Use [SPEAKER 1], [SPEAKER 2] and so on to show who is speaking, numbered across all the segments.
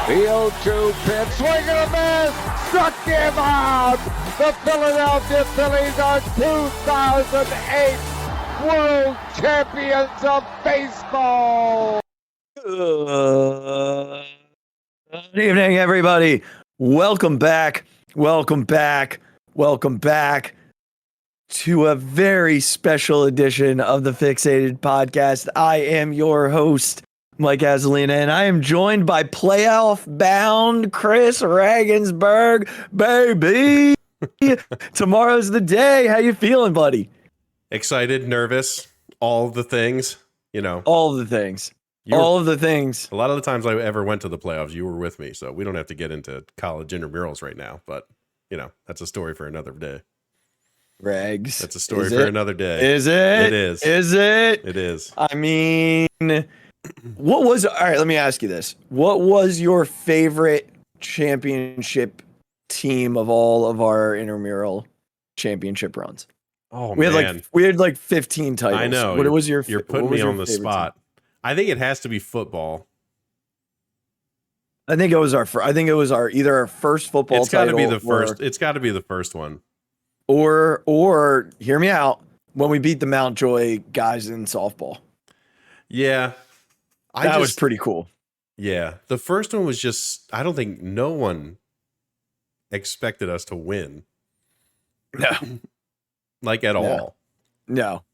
[SPEAKER 1] 0-2 pitch, swing and a miss, struck him out. The Philadelphia Phillies are 2008 World Champions of Baseball.
[SPEAKER 2] Good evening, everybody. Welcome back to a very special edition of the Phixated Podcast. I am your host, Mike Azzy, and I am joined by playoff-bound Chris Regensburg. Baby, tomorrow's the day. How you feeling, buddy?
[SPEAKER 3] Excited, nervous, all the things, you know.
[SPEAKER 2] All of the things. A lot
[SPEAKER 3] of the times I ever went to the playoffs, you were with me, so we don't have to get into college intramurals right now, but, you know, that's a story for another day.
[SPEAKER 2] Regs.
[SPEAKER 3] That's a story for another day.
[SPEAKER 2] Is it?
[SPEAKER 3] It is.
[SPEAKER 2] Is it?
[SPEAKER 3] It is.
[SPEAKER 2] I mean, all right, let me ask you this. What was your favorite championship team of all of our intramural championship runs?
[SPEAKER 3] Oh,
[SPEAKER 2] we
[SPEAKER 3] man.
[SPEAKER 2] had like 15 titles.
[SPEAKER 3] I know.
[SPEAKER 2] What was your
[SPEAKER 3] You're putting me on the spot.
[SPEAKER 2] Team?
[SPEAKER 3] I think it has to be football.
[SPEAKER 2] I think it was either our first football
[SPEAKER 3] It's got to
[SPEAKER 2] title.
[SPEAKER 3] be the first. It's got to be the first one.
[SPEAKER 2] Or hear me out, when we beat the Mountjoy guys in softball.
[SPEAKER 3] Yeah.
[SPEAKER 2] That was pretty cool.
[SPEAKER 3] Yeah. The first one was just, I don't think no one expected us to win.
[SPEAKER 2] No.
[SPEAKER 3] Like at all.
[SPEAKER 2] No.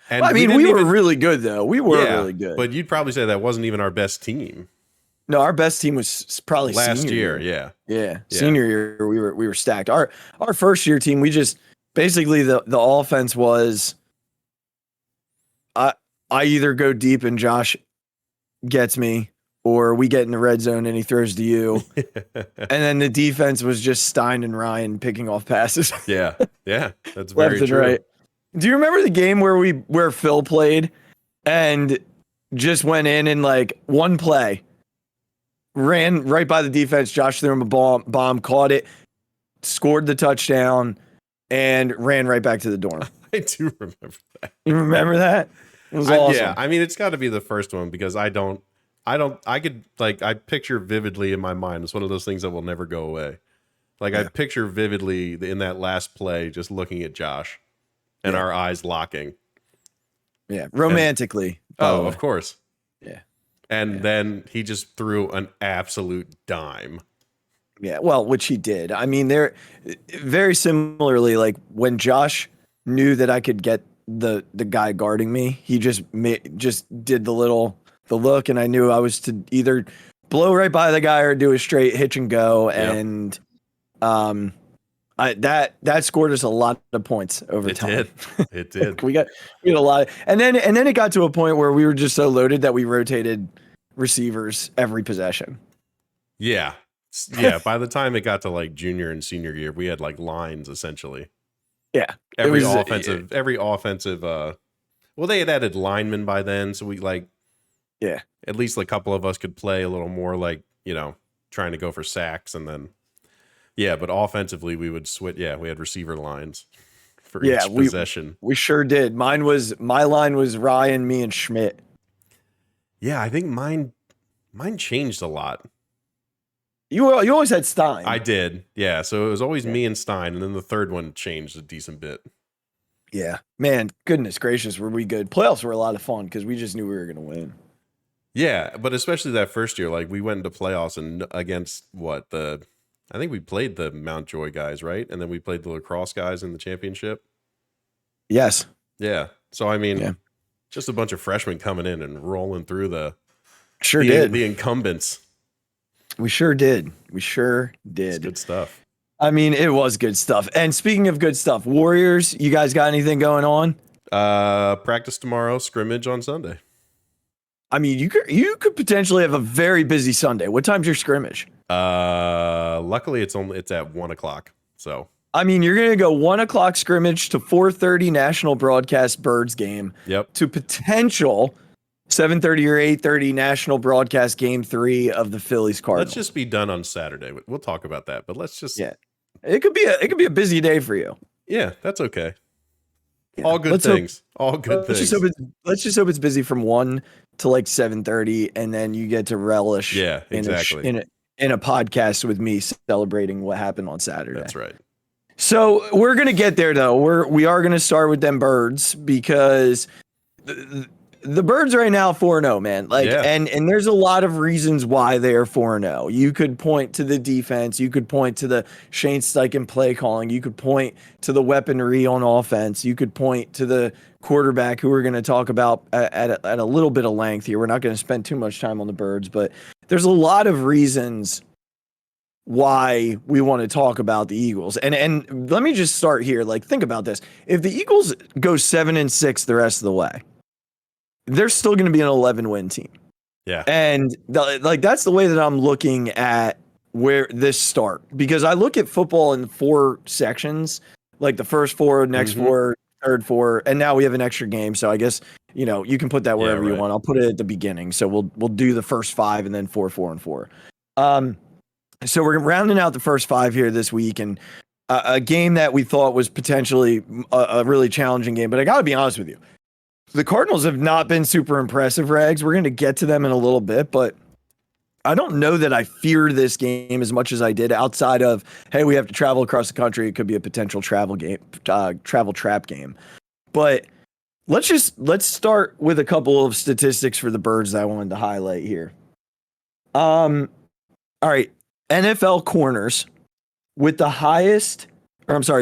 [SPEAKER 3] And
[SPEAKER 2] I mean, we were really good, though. We were really good.
[SPEAKER 3] But you'd probably say that wasn't even our best team.
[SPEAKER 2] No, our best team was probably
[SPEAKER 3] last
[SPEAKER 2] senior
[SPEAKER 3] year.
[SPEAKER 2] Yeah. Senior year, we were stacked. Our first year team, we just basically the offense was I either go deep and Josh gets me, or we get in the red zone and he throws to you. And then the defense was just Stein and Ryan picking off passes.
[SPEAKER 3] Yeah, that's very
[SPEAKER 2] Left and
[SPEAKER 3] true.
[SPEAKER 2] right. Do you remember the game where Phil played and just went in and like one play, ran right by the defense, Josh threw him a bomb, caught it, scored the touchdown, and ran right back to the dorm?
[SPEAKER 3] I do remember that.
[SPEAKER 2] You remember that? It was awesome.
[SPEAKER 3] Yeah, I mean, it's got to be the first one because I picture vividly in my mind. It's one of those things that will never go away. Like I picture vividly in that last play, just looking at Josh and our eyes locking.
[SPEAKER 2] Yeah, romantically.
[SPEAKER 3] Of course.
[SPEAKER 2] Yeah.
[SPEAKER 3] And then he just threw an absolute dime.
[SPEAKER 2] Yeah, well, which he did. I mean, they're very similarly, like when Josh knew that I could get the guy guarding me, he just did the look, and I knew I was to either blow right by the guy or do a straight hitch and go.
[SPEAKER 3] Yep.
[SPEAKER 2] And that scored us a lot of points over time.
[SPEAKER 3] It did.
[SPEAKER 2] we got a lot and then it got to a point where we were just so loaded that we rotated receivers every possession.
[SPEAKER 3] Yeah. By the time it got to like junior and senior year, we had like lines essentially.
[SPEAKER 2] Yeah.
[SPEAKER 3] Every offensive well, they had added linemen by then, so we at least a couple of us could play a little more, like, you know, trying to go for sacks. And then but offensively we would switch. We had receiver lines for each possession.
[SPEAKER 2] We sure did. My line was Ryan, me, and Schmidt.
[SPEAKER 3] Yeah, I think mine changed a lot.
[SPEAKER 2] You always had Stein.
[SPEAKER 3] I did. Yeah, so it was always me and Stein, and then the third one changed a decent bit.
[SPEAKER 2] Yeah. Man, goodness gracious, were we good. Playoffs were a lot of fun because we just knew we were going to win.
[SPEAKER 3] Yeah, but especially that first year, like we went into playoffs and against I think we played the Mountjoy guys, right? And then we played the lacrosse guys in the championship.
[SPEAKER 2] Yes.
[SPEAKER 3] Yeah. So, I mean, just a bunch of freshmen coming in and rolling through the incumbents.
[SPEAKER 2] We sure did. It's
[SPEAKER 3] good stuff.
[SPEAKER 2] I mean, it was good stuff. And speaking of good stuff, Warriors, you guys got anything going on?
[SPEAKER 3] Practice tomorrow, scrimmage on Sunday.
[SPEAKER 2] I mean, you could potentially have a very busy Sunday. What time's your scrimmage?
[SPEAKER 3] Luckily it's at 1:00. So
[SPEAKER 2] I mean, you're gonna go 1:00 scrimmage to 4:30 national broadcast Birds game.
[SPEAKER 3] Yep.
[SPEAKER 2] To potential 7:30 or 8:30 national broadcast game 3 of the Phillies Cardinals.
[SPEAKER 3] Let's just be done on Saturday. We'll talk about that, but let's just
[SPEAKER 2] It could be a busy day for you.
[SPEAKER 3] Yeah, that's okay.
[SPEAKER 2] Yeah.
[SPEAKER 3] All good things. All good
[SPEAKER 2] Let's
[SPEAKER 3] things.
[SPEAKER 2] Let's just hope it's busy from 1 to like 7:30, and then you get to relish.
[SPEAKER 3] Yeah, exactly.
[SPEAKER 2] in a podcast with me celebrating what happened on Saturday.
[SPEAKER 3] That's right.
[SPEAKER 2] So we're going to get there, though. We are going to start with them Birds because the Birds right now 4-0, man. And there's a lot of reasons why they are 4-0. You could point to the defense. You could point to the Shane Steichen play calling. You could point to the weaponry on offense. You could point to the quarterback, who we're going to talk about at a little bit of length here. We're not going to spend too much time on the Birds, but there's a lot of reasons why we want to talk about the Eagles. And let me just start here. Like, think about this. If the Eagles go 7-6 the rest of the way, they're still going to be an 11-win team.
[SPEAKER 3] Yeah.
[SPEAKER 2] And that's the way that I'm looking at where this start, because I look at football in 4 sections, like the first 4, next 4, third 4, and now we have an extra game. So I guess, you can put that wherever you want. I'll put it at the beginning. So we'll do the first 5 and then 4, 4, and 4. So we're rounding out the first 5 here this week, and a game that we thought was potentially a really challenging game. But I got to be honest with you. The Cardinals have not been super impressive, Rags. We're going to get to them in a little bit, but I don't know that I feared this game as much as I did, outside of, hey, we have to travel across the country. It could be a potential travel trap game. But let's start with a couple of statistics for the Birds that I wanted to highlight here. All right. NFL corners with the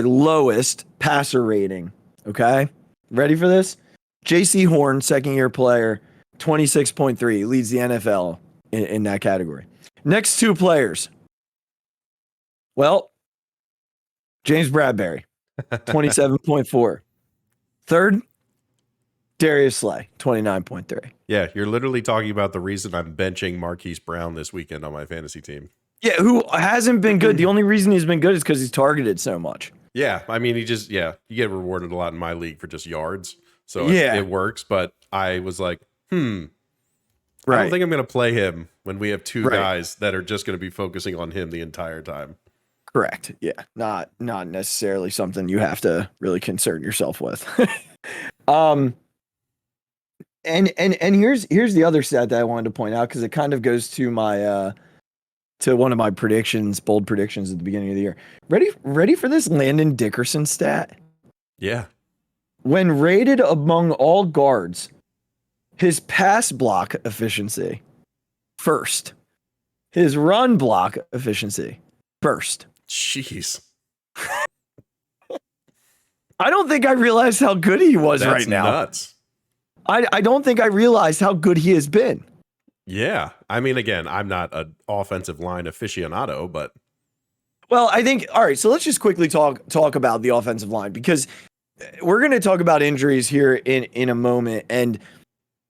[SPEAKER 2] lowest passer rating. Okay. Ready for this? J.C. Horn, second-year player, 26.3, leads the NFL in that category. Next 2 players. Well, James Bradbury, 27.4. Third, Darius Slay, 29.3.
[SPEAKER 3] Yeah, you're literally talking about the reason I'm benching Marquise Brown this weekend on my fantasy team.
[SPEAKER 2] Yeah, who hasn't been good. The only reason he's been good is because he's targeted so much.
[SPEAKER 3] Yeah, I mean, you get rewarded a lot in my league for just yards. So it works, but I was like, I don't think I'm going to play him when we have 2 guys that are just going to be focusing on him the entire time.
[SPEAKER 2] Correct. Yeah. Not necessarily something you have to really concern yourself with. And here's the other stat that I wanted to point out, because it kind of goes to my to one of my bold predictions at the beginning of the year. Ready for this Landon Dickerson stat?
[SPEAKER 3] Yeah.
[SPEAKER 2] When rated among all guards, his pass block efficiency, first. His run block efficiency, first.
[SPEAKER 3] Jeez.
[SPEAKER 2] I don't think I realized how good he was right now.
[SPEAKER 3] Nuts.
[SPEAKER 2] I don't think I realized how good he has been.
[SPEAKER 3] Yeah. I mean, again, I'm not an offensive line aficionado, but.
[SPEAKER 2] Well, I think, all right, so let's just quickly talk about the offensive line, because we're going to talk about injuries here in a moment, and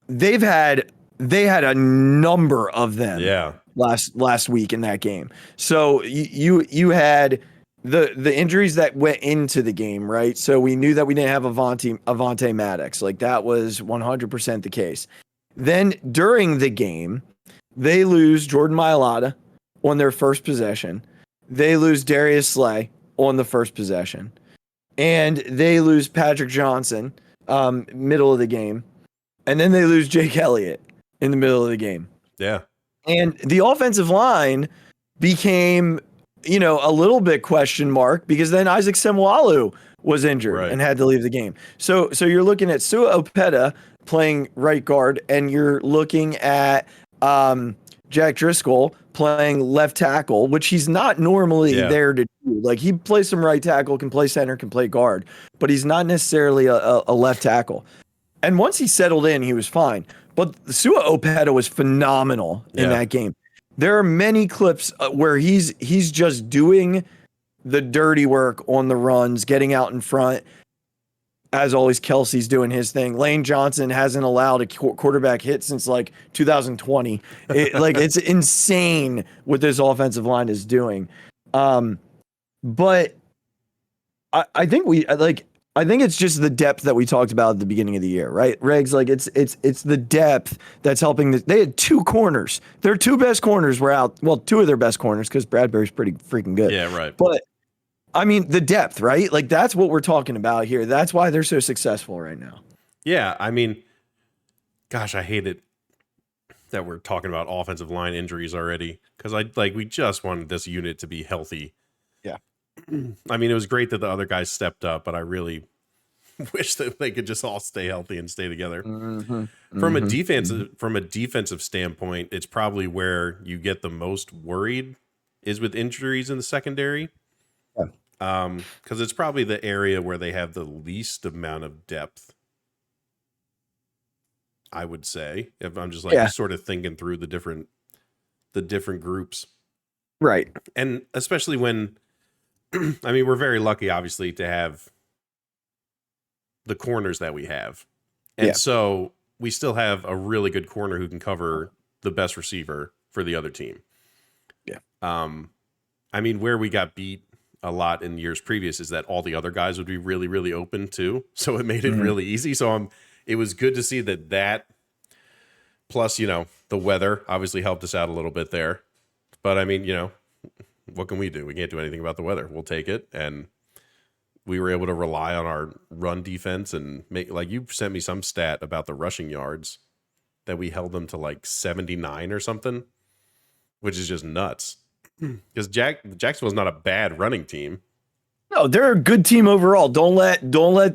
[SPEAKER 2] they had a number of them last week in that game. So you had the injuries that went into the game, right? So we knew that we didn't have Avonte Maddox. Like, that was 100% the case. Then during the game, they lose Jordan Mailata on their first possession. They lose Darius Slay on the first possession. And they lose Patrick Johnson, middle of the game. And then they lose Jake Elliott in the middle of the game.
[SPEAKER 3] Yeah.
[SPEAKER 2] And the offensive line became, a little bit question mark, because then Isaac Seumalo was injured and had to leave the game. So you're looking at Sua Opeta playing right guard, and you're looking at Jack Driscoll playing left tackle, which he's not normally there to do. Like, he plays some right tackle, can play center, can play guard, but he's not necessarily a left tackle. And once he settled in, he was fine. But Sua Opeta was phenomenal in that game. There are many clips where he's just doing the dirty work on the runs, getting out in front. As always, Kelsey's doing his thing. Lane Johnson hasn't allowed a quarterback hit since like 2020. It's insane what this offensive line is doing. But I think I think it's just the depth that we talked about at the beginning of the year, right? Regs, like it's the depth that's helping. They had 2 corners. Their 2 best corners were out. Well, 2 of their best corners, because Bradbury's pretty freaking good.
[SPEAKER 3] Yeah, right.
[SPEAKER 2] But I mean, the depth, right? Like, that's what we're talking about here. That's why they're so successful right now.
[SPEAKER 3] Yeah, I mean, gosh, I hate it. that we're talking about offensive line injuries already, because we just wanted this unit to be healthy.
[SPEAKER 2] Yeah.
[SPEAKER 3] I mean, it was great that the other guys stepped up, but I really wish that they could just all stay healthy and stay together. From a defensive standpoint, it's probably where you get the most worried is with injuries in the secondary. Because it's probably the area where they have the least amount of depth, I would say, if I'm just sort of thinking through the different groups.
[SPEAKER 2] Right.
[SPEAKER 3] And especially when, I mean, we're very lucky, obviously, to have the corners that we have. And so we still have a really good corner who can cover the best receiver for the other team.
[SPEAKER 2] Yeah.
[SPEAKER 3] I mean, where we got beat a lot in years previous is that all the other guys would be really, really open too. So it made it really easy. So it was good to see that plus, the weather obviously helped us out a little bit there. But I mean, what can we do? We can't do anything about the weather. We'll take it. And we were able to rely on our run defense and make, like, you sent me some stat about the rushing yards that we held them to like 79 or something, which is just nuts. Because Jacksonville's not a bad running team.
[SPEAKER 2] No, they're a good team overall. Don't let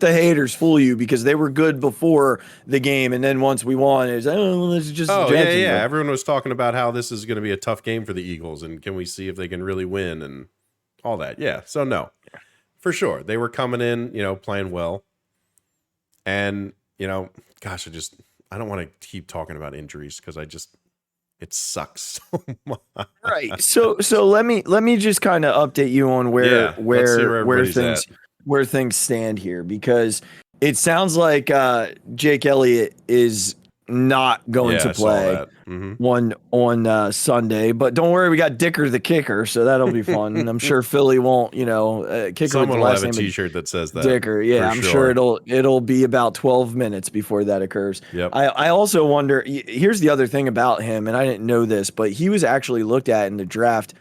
[SPEAKER 2] the haters fool you, because they were good before the game, and then once we won, it's let's just.
[SPEAKER 3] Oh yeah. Everyone was talking about how this is going to be a tough game for the Eagles, and can we see if they can really win and all that. Yeah. So no, for sure they were coming in, playing well, and gosh, I don't want to keep talking about injuries because it sucks so much.
[SPEAKER 2] Right. So let me just kind of update you on where things stand here, because it sounds like Jake Elliott is not going to play on Sunday, but don't worry, we got Dicker the kicker, so that'll be fun. And I'm sure Philly won't, kicker.
[SPEAKER 3] Someone will have a T-shirt that says that
[SPEAKER 2] Dicker. Yeah, I'm sure it'll be about 12 minutes before that occurs.
[SPEAKER 3] Yep.
[SPEAKER 2] I also wonder. Here's the other thing about him, and I didn't know this, but he was actually looked at in the draft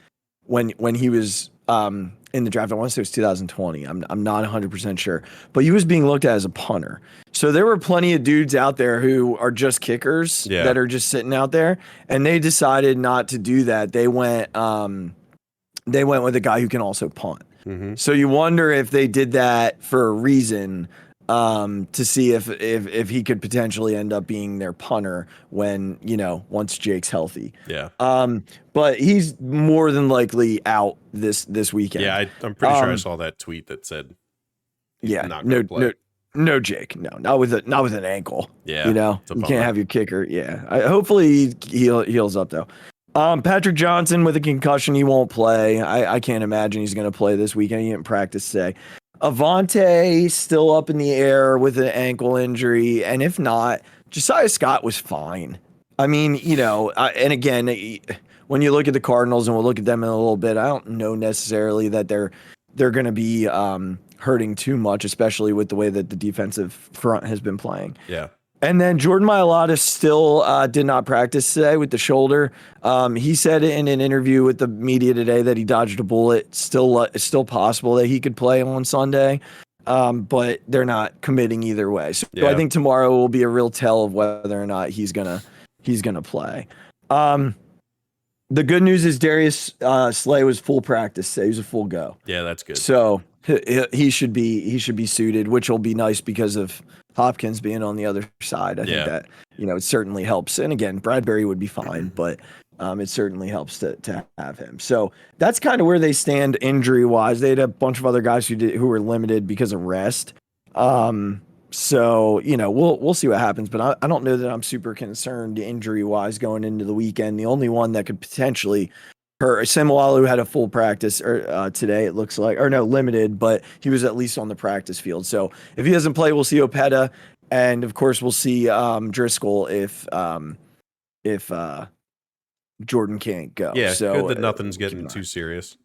[SPEAKER 2] when he was in the draft. I want to say it was 2020. I'm not 100% sure, but he was being looked at as a punter. So there were plenty of dudes out there who are just kickers that are just sitting out there, and they decided not to do that. They went with a guy who can also punt. So you wonder if they did that for a reason, to see if he could potentially end up being their punter when, once Jake's healthy.
[SPEAKER 3] Yeah.
[SPEAKER 2] But he's more than likely out this weekend.
[SPEAKER 3] Yeah, I'm pretty sure I saw that tweet that said not gonna play.
[SPEAKER 2] No Jake. No, not with an ankle.
[SPEAKER 3] Yeah.
[SPEAKER 2] You can't have your kicker. Yeah. Hopefully he heals up though. Patrick Johnson with a concussion, he won't play. I can't imagine he's going to play this weekend. He didn't practice today. Avante still up in the air with an ankle injury, and if not, Josiah Scott was fine. I mean, and again, when you look at the Cardinals, and we'll look at them in a little bit, I don't know necessarily that they're going to be hurting too much, especially with the way that the defensive front has been playing.
[SPEAKER 3] Yeah.
[SPEAKER 2] And then Jordan Mailata still did not practice today with the shoulder. He said in an interview with the media today that he dodged a bullet. It's still possible that he could play on Sunday, but they're not committing either way. So I think tomorrow will be a real tell of whether or not he's gonna play. The good news is Darius Slay was full practice today. He was a full go.
[SPEAKER 3] Yeah, that's good.
[SPEAKER 2] So he should be suited, which will be nice because of Hopkins being on the other side. I think that, it certainly helps. And again, Bradbury would be fine, but it certainly helps to have him. So that's kind of where they stand injury wise. They had a bunch of other guys who were limited because of rest. So, we'll see what happens, but I don't know that I'm super concerned injury wise going into the weekend. The only one that could potentially hurt, Semualu had a full practice today, it looks like, or no, limited, but he was at least on the practice field. So if he doesn't play, we'll see Opeta, and of course we'll see Driscoll if Jordan can't go.
[SPEAKER 3] Yeah,
[SPEAKER 2] so
[SPEAKER 3] good that nothing's getting too serious.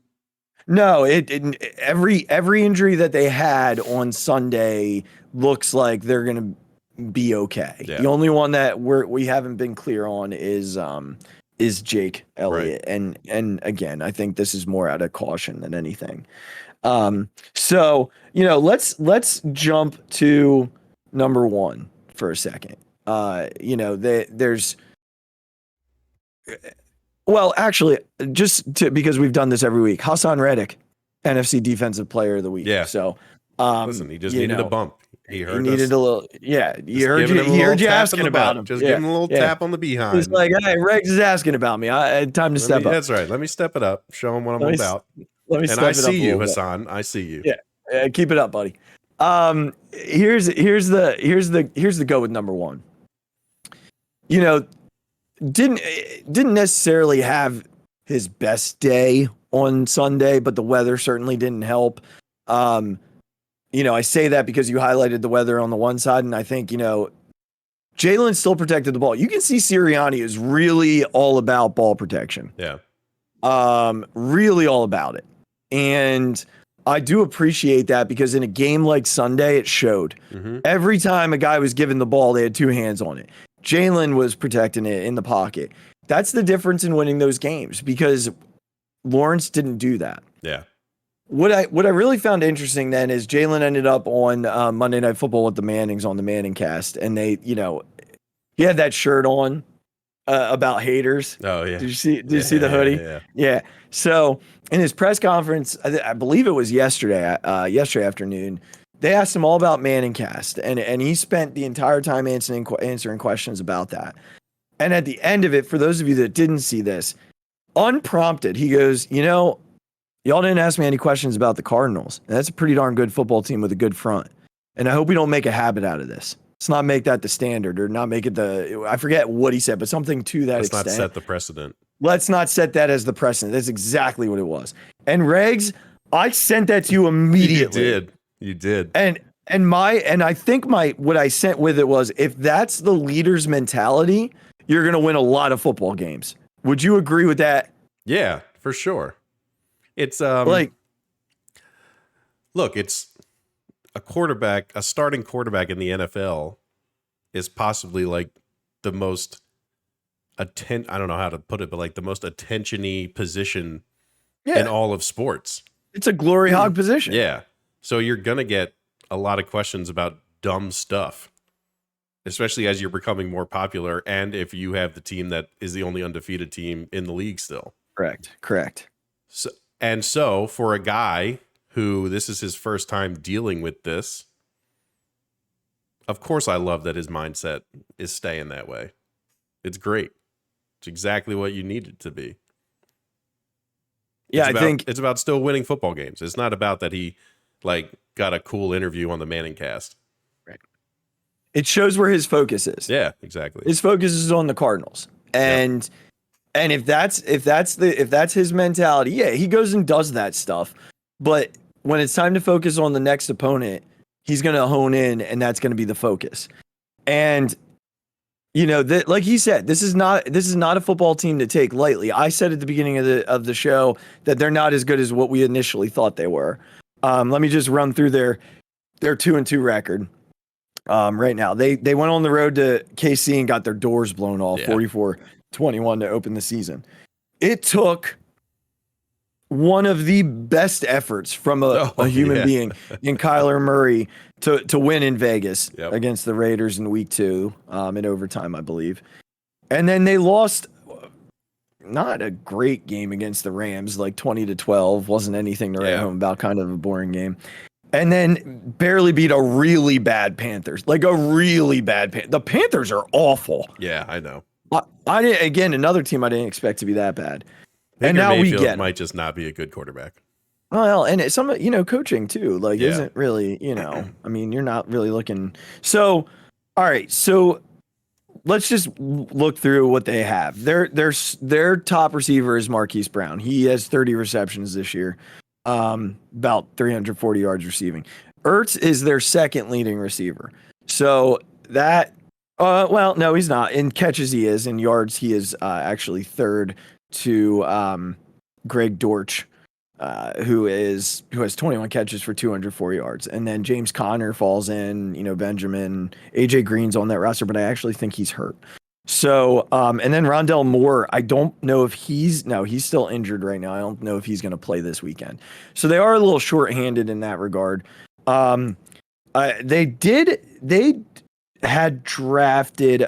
[SPEAKER 2] No, every injury that they had on Sunday looks like they're going to be okay. Yeah. The only one that we haven't been clear on is Jake Elliott. Right. And again, I think this is more out of caution than anything. So, let's jump to number one for a second. There's Well, actually, because we've done this every week, Hassan Reddick, NFC Defensive Player of the Week.
[SPEAKER 3] Yeah.
[SPEAKER 2] So,
[SPEAKER 3] listen, he just needed a bump. He
[SPEAKER 2] needed a little. Yeah,
[SPEAKER 3] he heard you asking about him. Just give him a little tap on the behind.
[SPEAKER 2] He's like, "Hey, Rex is asking about me. I had time to step up."
[SPEAKER 3] That's right. Let me step it up. Show him what I'm about.
[SPEAKER 2] Let me.
[SPEAKER 3] And I see you, Hassan. I see you.
[SPEAKER 2] Yeah, keep it up, buddy. Here's the go with number one. Didn't necessarily have his best day on Sunday, but the weather certainly didn't help. I say that because you highlighted the weather on the one side, and I think, Jalen still protected the ball. You can see Sirianni is really all about ball protection.
[SPEAKER 3] Yeah.
[SPEAKER 2] Really all about it. And I do appreciate that because in a game like Sunday, it showed. Mm-hmm. Every time a guy was given the ball, they had two hands on it. Jalen was protecting it in the pocket. That's the difference in winning those games because Lawrence didn't do that.
[SPEAKER 3] Yeah.
[SPEAKER 2] What I really found interesting then is Jalen ended up on Monday Night Football with the Mannings on the Manning cast, and they, he had that shirt on about haters.
[SPEAKER 3] Oh yeah.
[SPEAKER 2] Did you see the hoodie? Yeah. So in his press conference, I believe it was yesterday afternoon, they asked him all about Manning cast, and he spent the entire time answering questions about that. And at the end of it, for those of you that didn't see this, unprompted, he goes, y'all didn't ask me any questions about the Cardinals. And that's a pretty darn good football team with a good front. And I hope we don't make a habit out of this. Let's not make that the standard or not make it I forget what he said, but something to that extent.
[SPEAKER 3] Let's not set the precedent.
[SPEAKER 2] Let's not set that as the precedent. That's exactly what it was. And Regs, I sent that to you immediately.
[SPEAKER 3] You did.
[SPEAKER 2] And I think what I sent with it was, if that's the leader's mentality, you're going to win a lot of football games. Would you agree with that?
[SPEAKER 3] Yeah, for sure. It's
[SPEAKER 2] look,
[SPEAKER 3] it's a starting quarterback in the NFL is possibly like the most I don't know how to put it, but like the most attention-y position in all of sports.
[SPEAKER 2] It's a glory hog position.
[SPEAKER 3] Yeah. So you're going to get a lot of questions about dumb stuff, especially as you're becoming more popular and if you have the team that is the only undefeated team in the league still.
[SPEAKER 2] Correct.
[SPEAKER 3] So for a guy who this is his first time dealing with this, of course I love that his mindset is staying that way. It's great. It's exactly what you need it to be.
[SPEAKER 2] Yeah,
[SPEAKER 3] I think it's about still winning football games. It's not about that he got a cool interview on the Manning cast.
[SPEAKER 2] Right. It shows where his focus is.
[SPEAKER 3] Yeah, exactly.
[SPEAKER 2] His focus is on the Cardinals. And if that's his mentality, yeah, he goes and does that stuff. But when it's time to focus on the next opponent, he's going to hone in, and that's going to be the focus. And like he said, this is not a football team to take lightly. I said at the beginning of the show that they're not as good as what we initially thought they were. Let me just run through their 2-2 record. Right now, they went on the road to KC and got their doors blown off, 44-21 to open the season. It took one of the best efforts from a human being in Kyler Murray to win in Vegas against the Raiders in week 2 in overtime, I believe. And then they lost not a great game against the Rams, like 20-12. Wasn't anything to write home about, kind of a boring game. And then barely beat a really bad Panthers, The Panthers are awful.
[SPEAKER 3] Yeah, I know.
[SPEAKER 2] I didn't, again, another team I didn't expect to be that bad.
[SPEAKER 3] Baker and now Mayfield might just not be a good quarterback.
[SPEAKER 2] Well, and some, coaching too, isn't really, I mean, you're not really looking. So, all right. So let's just look through what they have. Their top receiver is Marquise Brown. He has 30 receptions this year, about 340 yards receiving. Ertz is their second leading receiver. So that, well, no, he's not. In catches, he is. In yards, he is actually third to Greg Dortch, who has 21 catches for 204 yards. And then James Conner falls in, Benjamin, AJ Green's on that roster, but I actually think he's hurt. So, and then Rondell Moore, I don't know if he's still injured right now. I don't know if he's going to play this weekend. So they are a little shorthanded in that regard. They had drafted,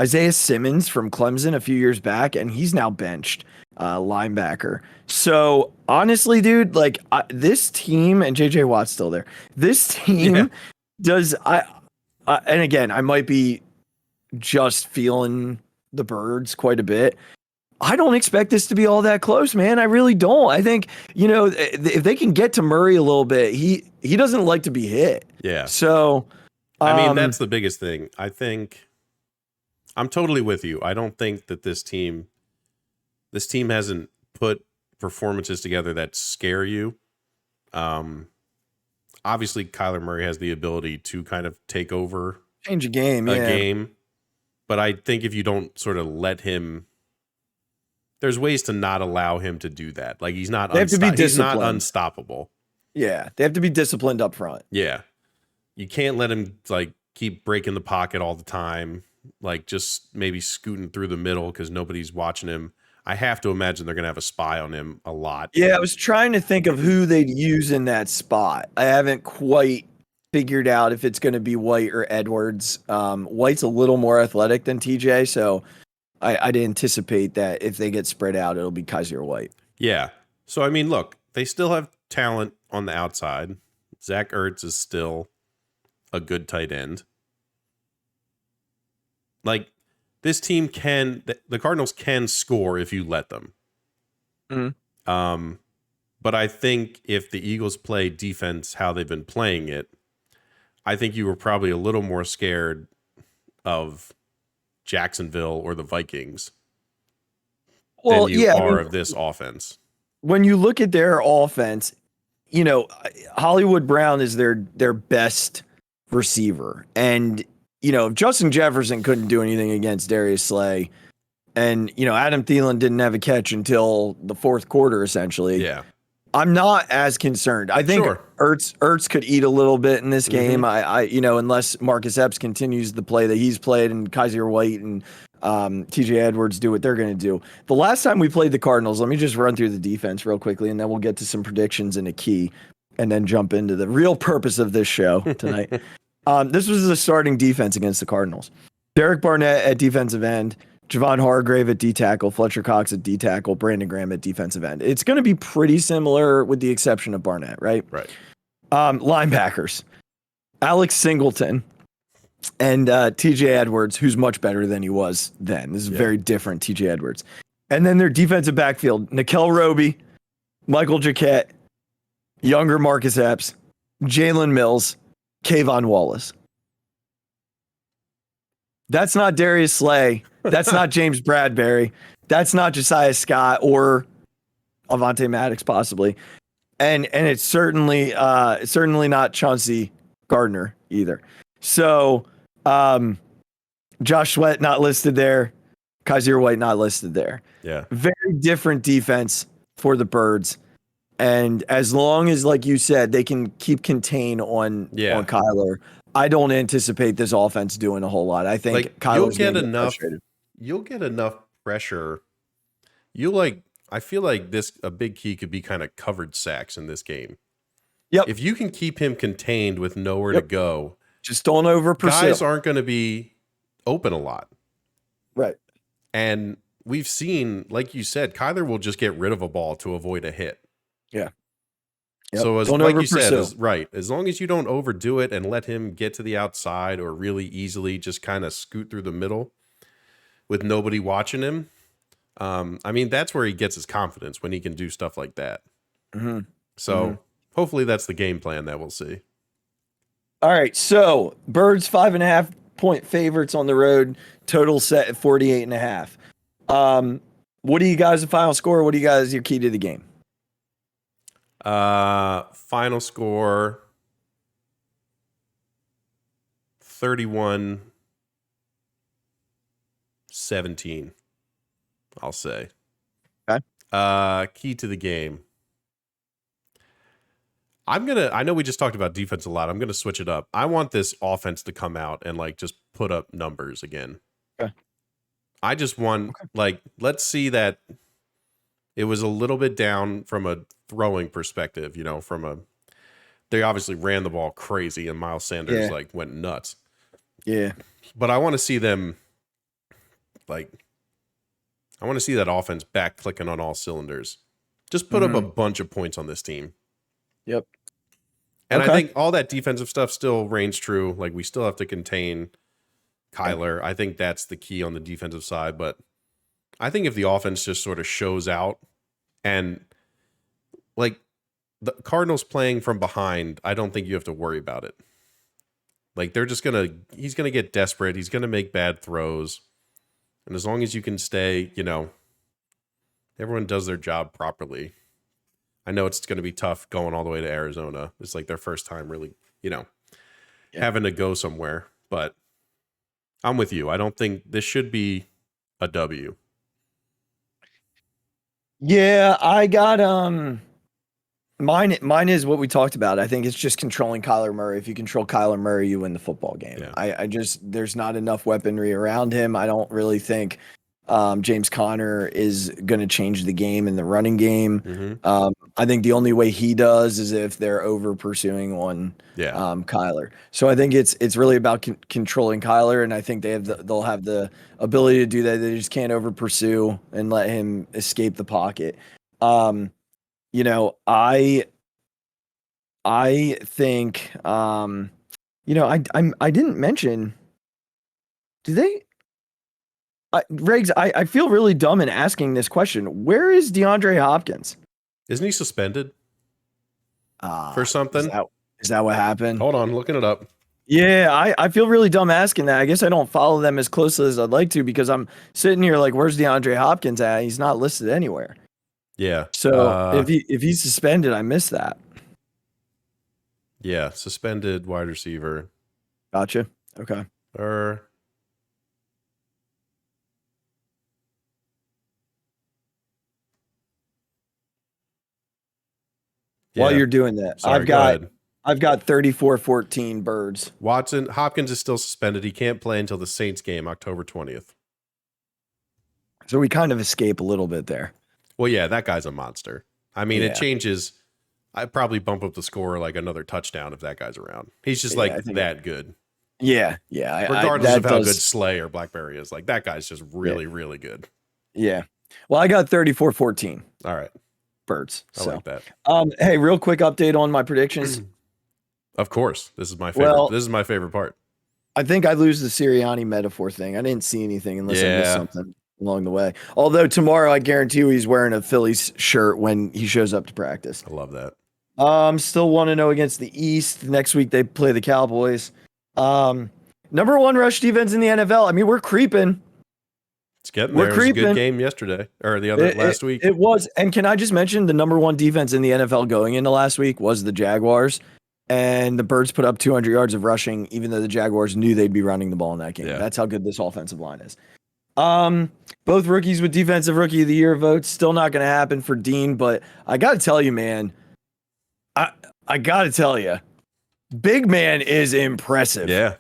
[SPEAKER 2] Isaiah Simmons from Clemson a few years back, and he's now benched linebacker. So honestly, dude, like this team, and JJ Watt's still there. This team does and again, I might be just feeling the birds quite a bit. I don't expect this to be all that close, man. I really don't. I think, if they can get to Murray a little bit, he doesn't like to be hit.
[SPEAKER 3] Yeah.
[SPEAKER 2] So,
[SPEAKER 3] I mean, that's the biggest thing. I think I'm totally with you. I don't think that this team hasn't put performances together that scare you. Obviously Kyler Murray has the ability to kind of take over
[SPEAKER 2] change a game,
[SPEAKER 3] but I think if you don't sort of let him, there's ways to not allow him to do that. Like he's not unstoppable.
[SPEAKER 2] Yeah, they have to be disciplined up front.
[SPEAKER 3] Yeah. You can't let him like keep breaking the pocket all the time, like just maybe scooting through the middle because nobody's watching him. I have to imagine they're going to have a spy on him a lot.
[SPEAKER 2] Yeah, I was trying to think of who they'd use in that spot. I haven't quite figured out if it's going to be White or Edwards. White's a little more athletic than TJ, so I'd anticipate that if they get spread out, it'll be Kaiser White.
[SPEAKER 3] Yeah. So, I mean, look, they still have talent on the outside. Zach Ertz is still a good tight end. Like, this team the Cardinals can score if you let them.
[SPEAKER 2] Mm-hmm.
[SPEAKER 3] But I think if the Eagles play defense how they've been playing it, I think you were probably a little more scared of Jacksonville or the Vikings than you are of this offense.
[SPEAKER 2] When you look at their offense, Hollywood Brown is their best receiver. And, if Justin Jefferson couldn't do anything against Darius Slay, and, Adam Thielen didn't have a catch until the fourth quarter, essentially.
[SPEAKER 3] Yeah.
[SPEAKER 2] I'm not as concerned. I think Ertz could eat a little bit in this game. Unless Marcus Epps continues the play that he's played and Kaiser White and TJ Edwards do what they're going to do. The last time we played the Cardinals, let me just run through the defense real quickly, and then we'll get to some predictions and a key, and then jump into the real purpose of this show tonight. This was the starting defense against the Cardinals. Derek Barnett at defensive end, Javon Hargrave at D tackle, Fletcher Cox at D tackle, Brandon Graham at defensive end. It's going to be pretty similar with the exception of Barnett, right?
[SPEAKER 3] Right.
[SPEAKER 2] Linebackers, Alex Singleton and TJ Edwards, who's much better than he was then. This is very different TJ Edwards. And then their defensive backfield, Nickel Roby, Michael Jacquet, younger Marcus Epps, Jalen Mills, Kayvon Wallace. That's not Darius Slay. That's not James Bradbury. That's not Josiah Scott or Avonte Maddox, possibly. And it's certainly not Chauncey Gardner either. So Josh Sweat not listed there. Kaiser White not listed there.
[SPEAKER 3] Yeah.
[SPEAKER 2] Very different defense for the Birds. And as long as, like you said, they can keep contain on Kyler, I don't anticipate this offense doing a whole lot. I think Kyler's going to get frustrated.
[SPEAKER 3] You'll get enough pressure. I feel like a big key could be kind of covered sacks in this game.
[SPEAKER 2] Yep.
[SPEAKER 3] If you can keep him contained with nowhere to go,
[SPEAKER 2] just don't over pursue.
[SPEAKER 3] Guys aren't going to be open a lot.
[SPEAKER 2] Right.
[SPEAKER 3] And we've seen, like you said, Kyler will just get rid of a ball to avoid a hit.
[SPEAKER 2] Yeah. Yep.
[SPEAKER 3] So like you said, as long as you don't overdo it and let him get to the outside or really easily just kind of scoot through the middle with nobody watching him. I mean, that's where he gets his confidence, when he can do stuff like that.
[SPEAKER 2] Mm-hmm.
[SPEAKER 3] So hopefully that's the game plan that we'll see.
[SPEAKER 2] All right. So Birds 5.5 point favorites on the road, total set at 48.5. What do you guys, the final score? What do you guys, your key to the game?
[SPEAKER 3] Final score 31-17, I'll say.
[SPEAKER 2] Okay.
[SPEAKER 3] Key to the game. I know we just talked about defense a lot. I'm gonna switch it up. I want this offense to come out and just put up numbers again.
[SPEAKER 2] Okay.
[SPEAKER 3] I just want let's see that it was a little bit down from a throwing perspective, they obviously ran the ball crazy and Miles Sanders went nuts.
[SPEAKER 2] Yeah.
[SPEAKER 3] But I want to see them Like, I want to see that offense back clicking on all cylinders. Just put up a bunch of points on this team.
[SPEAKER 2] Yep.
[SPEAKER 3] And I think all that defensive stuff still reigns true. Like, we still have to contain Kyler. I think that's the key on the defensive side. But I think if the offense just sort of shows out and, like, the Cardinals playing from behind, I don't think you have to worry about it. Like, he's going to get desperate. He's going to make bad throws. And as long as you can stay, everyone does their job properly. I know it's going to be tough going all the way to Arizona. It's like their first time really, having to go somewhere. But I'm with you. I don't think this should be a W.
[SPEAKER 2] Yeah, I got mine is what we talked about. I think it's just controlling Kyler Murray. If you control Kyler Murray, you win the football game.
[SPEAKER 3] Yeah.
[SPEAKER 2] I just there's not enough weaponry around him. I don't really think James Conner is going to change the game in the running game.
[SPEAKER 3] Mm-hmm.
[SPEAKER 2] I think the only way he does is if they're over pursuing on Kyler. So I think it's really about controlling Kyler, and I think they'll have the ability to do that. They just can't over pursue and let him escape the pocket. I think I didn't mention. Do they? Riggs, I feel really dumb in asking this question. Where is DeAndre Hopkins?
[SPEAKER 3] Isn't he suspended for something?
[SPEAKER 2] Is that what happened?
[SPEAKER 3] Hold on, looking it up.
[SPEAKER 2] Yeah, I feel really dumb asking that. I guess I don't follow them as closely as I'd like to because I'm sitting here like, where's DeAndre Hopkins at? He's not listed anywhere.
[SPEAKER 3] Yeah.
[SPEAKER 2] So if he's suspended, I missed that.
[SPEAKER 3] Yeah, suspended wide receiver.
[SPEAKER 2] Gotcha. Okay. While you're doing that,
[SPEAKER 3] sorry,
[SPEAKER 2] I've got 34-14 birds.
[SPEAKER 3] Hopkins is still suspended. He can't play until the Saints game, October 20th.
[SPEAKER 2] So we kind of escape a little bit there.
[SPEAKER 3] Well, yeah, that guy's a monster. I mean, it changes. I'd probably bump up the score like another touchdown if that guy's around. He's just that good.
[SPEAKER 2] Yeah.
[SPEAKER 3] Regardless of how good Slay or Blackberry is, like that guy's just really, really good.
[SPEAKER 2] Yeah. Well, I got 34-14.
[SPEAKER 3] All right.
[SPEAKER 2] Birds.
[SPEAKER 3] I like that.
[SPEAKER 2] Hey, real quick update on my predictions.
[SPEAKER 3] Of course. This is my favorite. This is my favorite part.
[SPEAKER 2] I think I lose the Sirianni metaphor thing. I didn't see anything unless I missed something along the way. Although tomorrow, I guarantee you he's wearing a Phillies shirt when he shows up to practice.
[SPEAKER 3] I love that.
[SPEAKER 2] Still 1-0 against the East. Next week, they play the Cowboys. Number one rush defense in the NFL. I mean, we're creeping.
[SPEAKER 3] It's getting there. It was a good game yesterday or last week.
[SPEAKER 2] It was. And can I just mention the number one defense in the NFL going into last week was the Jaguars, and the Birds put up 200 yards of rushing, even though the Jaguars knew they'd be running the ball in that game. Yeah. That's how good this offensive line is. Both rookies with defensive rookie of the year votes. Still not going to happen for Dean, but I got to tell you, man, I got to tell you, big man is impressive.
[SPEAKER 3] Yeah.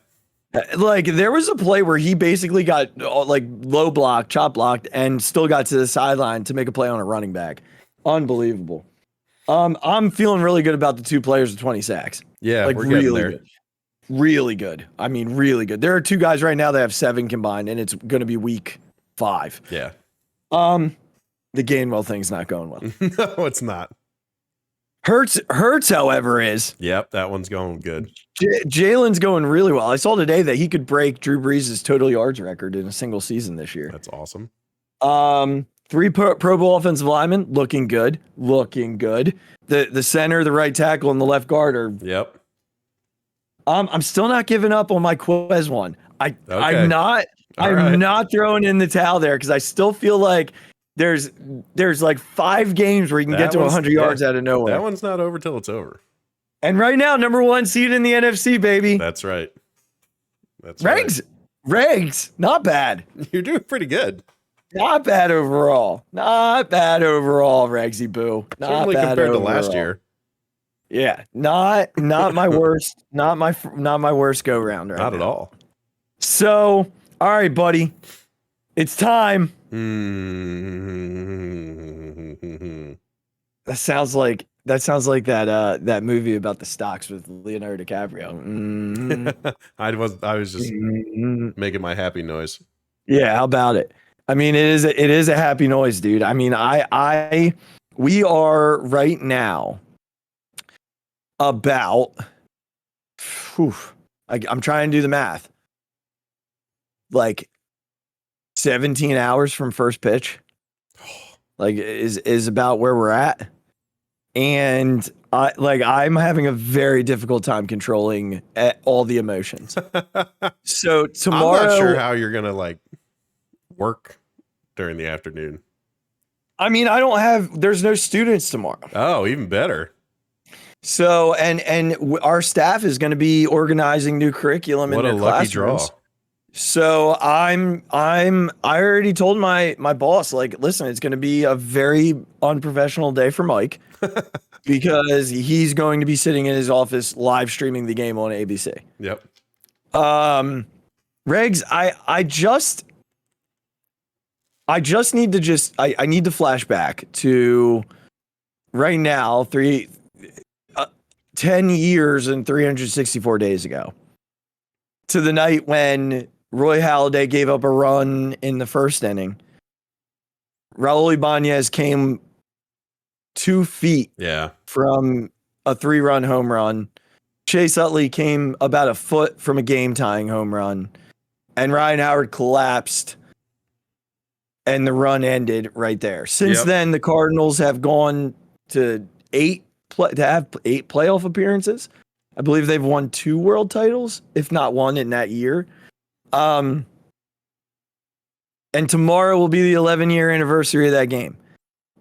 [SPEAKER 2] Like there was a play where he basically got like low block, chop blocked, and still got to the sideline to make a play on a running back. Unbelievable. I'm feeling really good about the two players with 20 sacks.
[SPEAKER 3] Yeah,
[SPEAKER 2] like
[SPEAKER 3] we're getting
[SPEAKER 2] really
[SPEAKER 3] there.
[SPEAKER 2] Good. Really good. I mean, really good. There are two guys right now that have 7 combined, and it's going to be week 5.
[SPEAKER 3] Yeah.
[SPEAKER 2] The Gainwell thing's not going well.
[SPEAKER 3] No, it's not.
[SPEAKER 2] Hurts, however, is.
[SPEAKER 3] Yep, that one's going good.
[SPEAKER 2] Jalen's going really well. I saw today that he could break Drew Brees' total yards record in a single season this year.
[SPEAKER 3] That's awesome.
[SPEAKER 2] 3 Pro Bowl offensive linemen, looking good. The center, the right tackle, and the left guard are.
[SPEAKER 3] Yep.
[SPEAKER 2] I'm still not giving up on my Quez one. I'm not throwing in the towel there because I still feel like there's like 5 games where you can get to 100 yards out of nowhere.
[SPEAKER 3] That one's not over till it's over.
[SPEAKER 2] And right now, number 1 seed in the NFC, baby.
[SPEAKER 3] That's right.
[SPEAKER 2] Regs, not bad.
[SPEAKER 3] You're doing pretty good.
[SPEAKER 2] Not bad overall, Regsy Boo.
[SPEAKER 3] Certainly compared to last year.
[SPEAKER 2] Yeah, not my worst, not my worst go round right
[SPEAKER 3] Not
[SPEAKER 2] now.
[SPEAKER 3] at all.
[SPEAKER 2] So, all right, buddy, it's time. That sounds like that movie about the stocks with Leonardo DiCaprio.
[SPEAKER 3] I was just making my happy noise.
[SPEAKER 2] Yeah, how about it? I mean, it is a happy noise, dude. I mean, we are right now about, whew, I'm trying to do the math, like 17 hours from first pitch, like is about where we're at. And I'm having a very difficult time controlling all the emotions. So tomorrow,
[SPEAKER 3] I'm not sure how you're going to like work during the afternoon.
[SPEAKER 2] I mean, there's no students tomorrow.
[SPEAKER 3] Oh, even better.
[SPEAKER 2] So, and our staff is going to be organizing new curriculum in their classrooms. What a lucky draw. So I already told my boss, like, listen, it's going to be a very unprofessional day for Mike because he's going to be sitting in his office live streaming the game on ABC.
[SPEAKER 3] Yep.
[SPEAKER 2] Regs, I need to I need to flash back to right now, 10 years and 364 days ago, to the night when Roy Halladay gave up a run in the first inning. Raul Ibanez came 2 feet from a 3-run home run. Chase Utley came about a foot from a game-tying home run. And Ryan Howard collapsed, and the run ended right there. Since then, the Cardinals have gone to 8 playoff appearances. I believe they've won 2 world titles, if not one in that year. And tomorrow will be the 11-year anniversary of that game.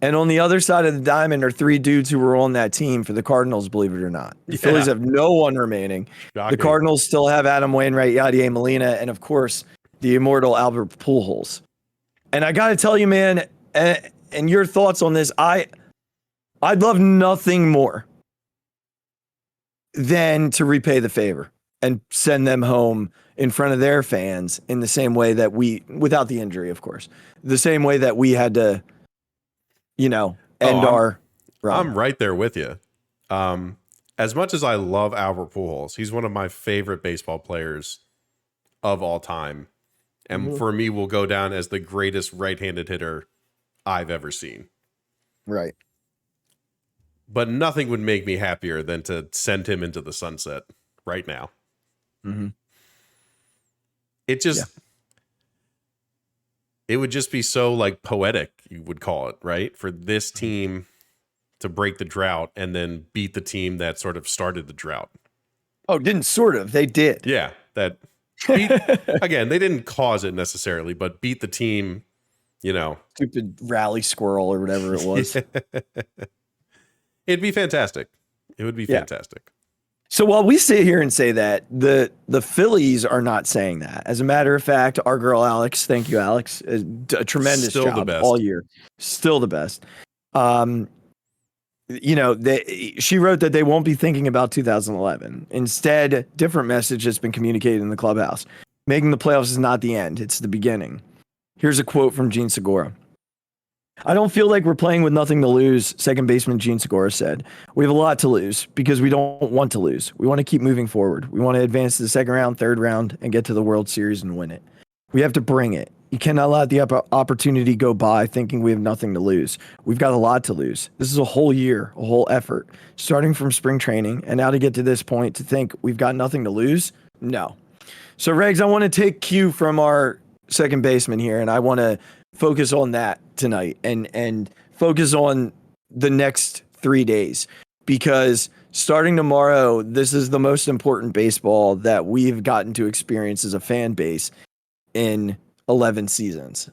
[SPEAKER 2] And on the other side of the diamond are 3 dudes who were on that team for the Cardinals, believe it or not. The Phillies have no one remaining. Shocking. The Cardinals still have Adam Wainwright, Yadier Molina, and of course, the immortal Albert Pujols. And I got to tell you, man, and your thoughts on this, I'd love nothing more than to repay the favor and send them home in front of their fans in the same way that without the injury, of course, the same way that we had to, end our run.
[SPEAKER 3] I'm right there with you. As much as I love Albert Pujols, he's one of my favorite baseball players of all time. And for me, will go down as the greatest right-handed hitter I've ever seen.
[SPEAKER 2] Right.
[SPEAKER 3] But nothing would make me happier than to send him into the sunset right now.
[SPEAKER 2] Mm-hmm.
[SPEAKER 3] It would just be so like poetic, you would call it, right? For this team to break the drought and then beat the team that sort of started the drought.
[SPEAKER 2] Oh, didn't sort of. They did.
[SPEAKER 3] Yeah. Again, they didn't cause it necessarily, but beat the team,
[SPEAKER 2] Stupid rally squirrel or whatever it was.
[SPEAKER 3] It'd be fantastic. It would be fantastic.
[SPEAKER 2] So while we sit here and say that, the Phillies are not saying that. As a matter of fact, our girl Alex, thank you, Alex, a tremendous
[SPEAKER 3] Still
[SPEAKER 2] job
[SPEAKER 3] the best.
[SPEAKER 2] all year. Still the best. She wrote that they won't be thinking about 2011. Instead, different message has been communicated in the clubhouse. Making the playoffs is not the end. It's the beginning. Here's a quote from Gene Segura. I don't feel like we're playing with nothing to lose, second baseman Gene Segura said. We have a lot to lose because we don't want to lose. We want to keep moving forward. We want to advance to the second round, third round, and get to the World Series and win it. We have to bring it. You cannot let the opportunity go by thinking we have nothing to lose. We've got a lot to lose. This is a whole year, a whole effort, starting from spring training, and now to get to this point to think we've got nothing to lose? No. So, Regs, I want to take cue from our second baseman here, and I want to focus on that tonight and focus on the next 3 days, because starting tomorrow, this is the most important baseball that we've gotten to experience as a fan base in 11 seasons.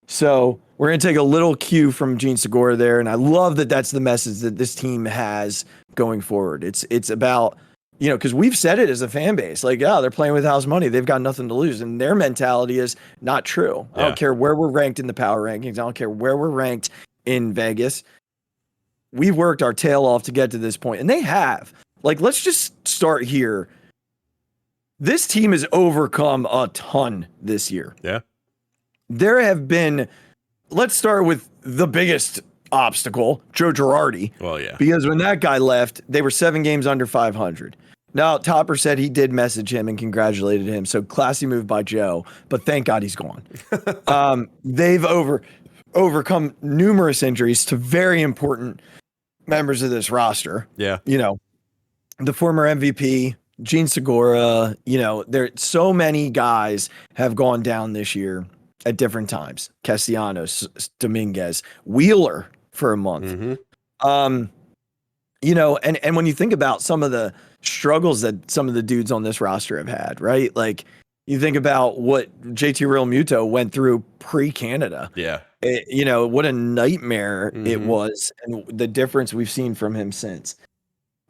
[SPEAKER 2] So we're going to take a little cue from Gene Segura there. And I love that that's the message that this team has going forward. It's about, because we've said it as a fan base, like, they're playing with house money. They've got nothing to lose. And their mentality is not true. I don't care where we're ranked in the power rankings. I don't care where we're ranked in Vegas. We've worked our tail off to get to this point, and they have. Like, let's just start here. This team has overcome a ton this year.
[SPEAKER 3] Yeah.
[SPEAKER 2] There have been, let's start with the biggest obstacle, Joe Girardi.
[SPEAKER 3] Well, yeah.
[SPEAKER 2] Because when that guy left, they were 7 games under 500. No, Topper said he did message him and congratulated him. So classy move by Joe, but thank God he's gone. They've overcome numerous injuries to very important members of this roster.
[SPEAKER 3] Yeah.
[SPEAKER 2] You know, the former MVP, Gene Segura, there so many guys have gone down this year at different times. Castellanos, Dominguez, Wheeler for a month.
[SPEAKER 3] Mm-hmm.
[SPEAKER 2] And when you think about some of the struggles that some of the dudes on this roster have had, right? Like you think about what JT Real Muto went through pre-Canada.
[SPEAKER 3] Yeah.
[SPEAKER 2] What a nightmare it was, and the difference we've seen from him since.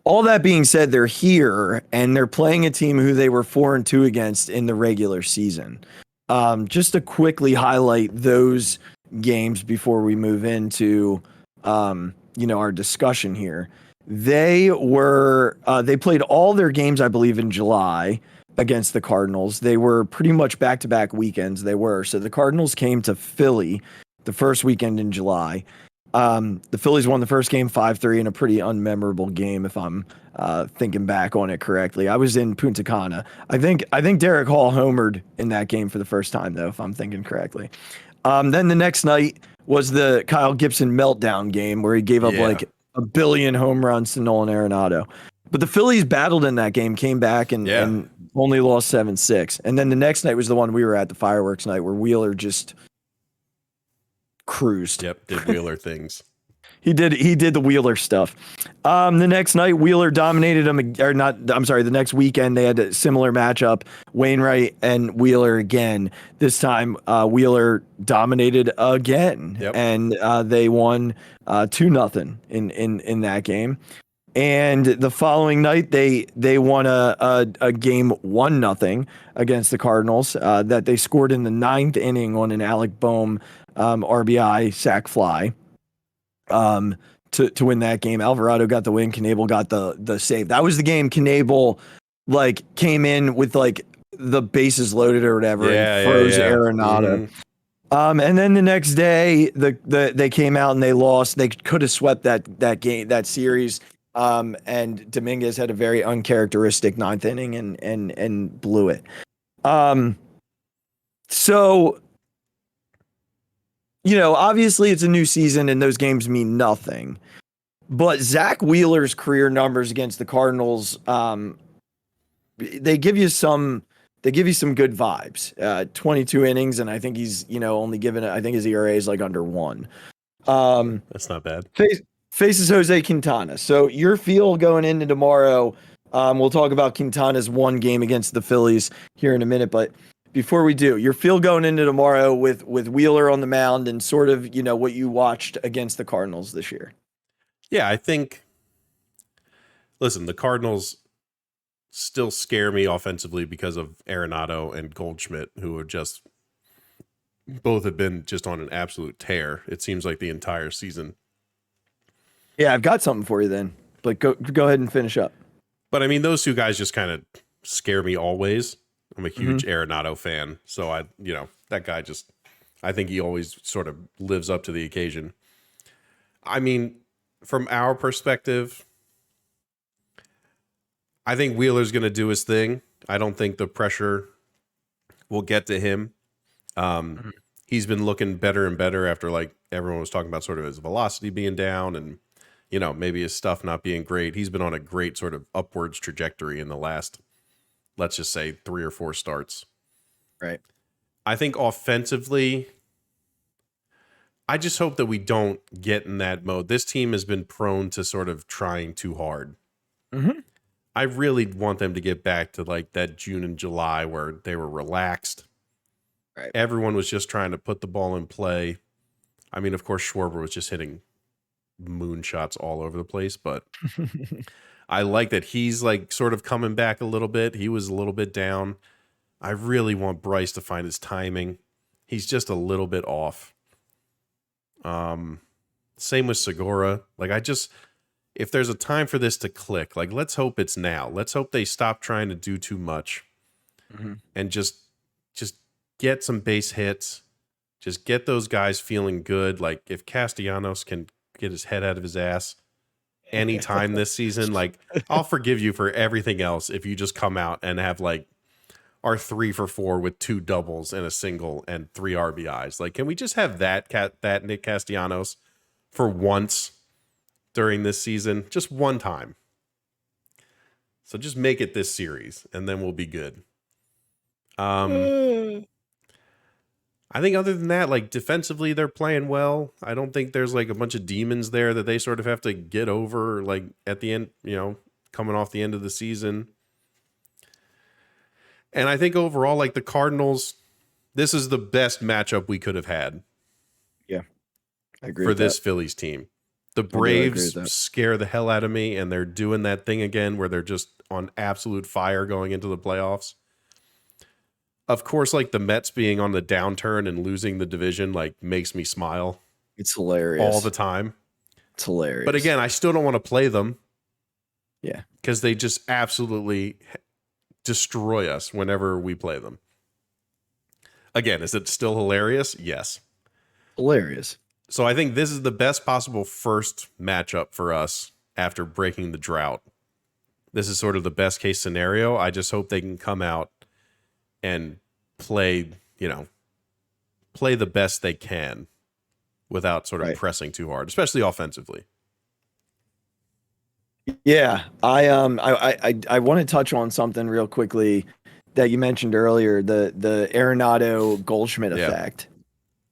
[SPEAKER 2] All that being said, they're here and they're playing a team who they were 4-2 against in the regular season. Just to quickly highlight those games before we move into our discussion here. They played all their games, I believe, in July against the Cardinals. They were pretty much back-to-back weekends. So the Cardinals came to Philly the first weekend in July. The Phillies won the first game 5-3 in a pretty unmemorable game, if I'm thinking back on it correctly. I was in Punta Cana. I think Derek Hall homered in that game for the first time, though, if I'm thinking correctly. Then the next night was the Kyle Gibson meltdown game where he gave up like a billion home runs to Nolan Arenado. But the Phillies battled in that game, came back and only lost 7-6. And then the next night was the one we were at, the fireworks night, where Wheeler just cruised.
[SPEAKER 3] Yep, did Wheeler things.
[SPEAKER 2] He did the Wheeler stuff. The next night, Wheeler dominated him, the next weekend, they had a similar matchup, Wainwright and Wheeler again. This time, Wheeler dominated again, and they won 2-0 in that game. And the following night, they won a game 1-0 against the Cardinals that they scored in the 9th inning on an Alec Boehm RBI sac fly. To win that game. Alvarado got the win. Knebel got the save. That was the game Knebel came in with the bases loaded or whatever and froze Arenado. And then the next day they came out and they lost. They could have swept that game, that series. And Dominguez had a very uncharacteristic 9th inning and blew it. So obviously it's a new season and those games mean nothing. But Zach Wheeler's career numbers against the Cardinals, they give you some good vibes. 22 innings, and I think he's only given I think his ERA is under 1.
[SPEAKER 3] That's not bad.
[SPEAKER 2] Faces Jose Quintana. So your feel going into tomorrow, we'll talk about Quintana's one game against the Phillies here in a minute, but before we do, your feel going into tomorrow with Wheeler on the mound and sort of, what you watched against the Cardinals this year.
[SPEAKER 3] Yeah, I think, listen, the Cardinals still scare me offensively because of Arenado and Goldschmidt, who are both have been just on an absolute tear. It seems like the entire season.
[SPEAKER 2] Yeah, I've got something for you then, but go ahead and finish up.
[SPEAKER 3] But I mean, those two guys just kind of scare me always. I'm a huge Arenado fan, so that guy I think he always sort of lives up to the occasion. I mean, from our perspective, I think Wheeler's going to do his thing. I don't think the pressure will get to him. He's been looking better and better after everyone was talking about sort of his velocity being down and maybe his stuff not being great. He's been on a great sort of upwards trajectory in the last, let's just say, 3 or 4 starts.
[SPEAKER 2] Right.
[SPEAKER 3] I think offensively, I just hope that we don't get in that mode. This team has been prone to sort of trying too hard. I really want them to get back to that June and July where they were relaxed.
[SPEAKER 2] Right.
[SPEAKER 3] Everyone was just trying to put the ball in play. I mean, of course, Schwarber was just hitting moonshots all over the place, but I like that he's sort of coming back a little bit. He was a little bit down. I really want Bryce to find his timing. He's just a little bit off. Same with Segura. If there's a time for this to click, let's hope it's now. Let's hope they stop trying to do too much and just get some base hits. Just get those guys feeling good. If Castellanos can get his head out of his ass, any time this season. Like, I'll forgive you for everything else if you just come out and have like our 3 for 4 with 2 doubles and a single and 3 RBIs. Like, can we just have that Nick Castellanos for once during this season? Just one time. So just make it this series and then we'll be good. I think other than that, like defensively, they're playing well. I don't think there's like a bunch of demons there that they sort of have to get over, like at the end, coming off the end of the season. And I think overall, like the Cardinals, this is the best matchup we could have had.
[SPEAKER 2] Yeah, I agree
[SPEAKER 3] for this Phillies team. The Braves scare the hell out of me, and they're doing that thing again where they're just on absolute fire going into the playoffs. Of course, like the Mets being on the downturn and losing the division, like makes me smile.
[SPEAKER 2] It's hilarious
[SPEAKER 3] all the time.
[SPEAKER 2] It's hilarious.
[SPEAKER 3] But again, I still don't want to play them.
[SPEAKER 2] Yeah,
[SPEAKER 3] because they just absolutely destroy us whenever we play them. Again, is it still hilarious? Yes.
[SPEAKER 2] Hilarious.
[SPEAKER 3] So I think this is the best possible first matchup for us after breaking the drought. This is sort of the best case scenario. I just hope they can come out and play the best they can without sort of pressing too hard, especially offensively.
[SPEAKER 2] Yeah, I want to touch on something real quickly that you mentioned earlier, the Arenado Goldschmidt effect.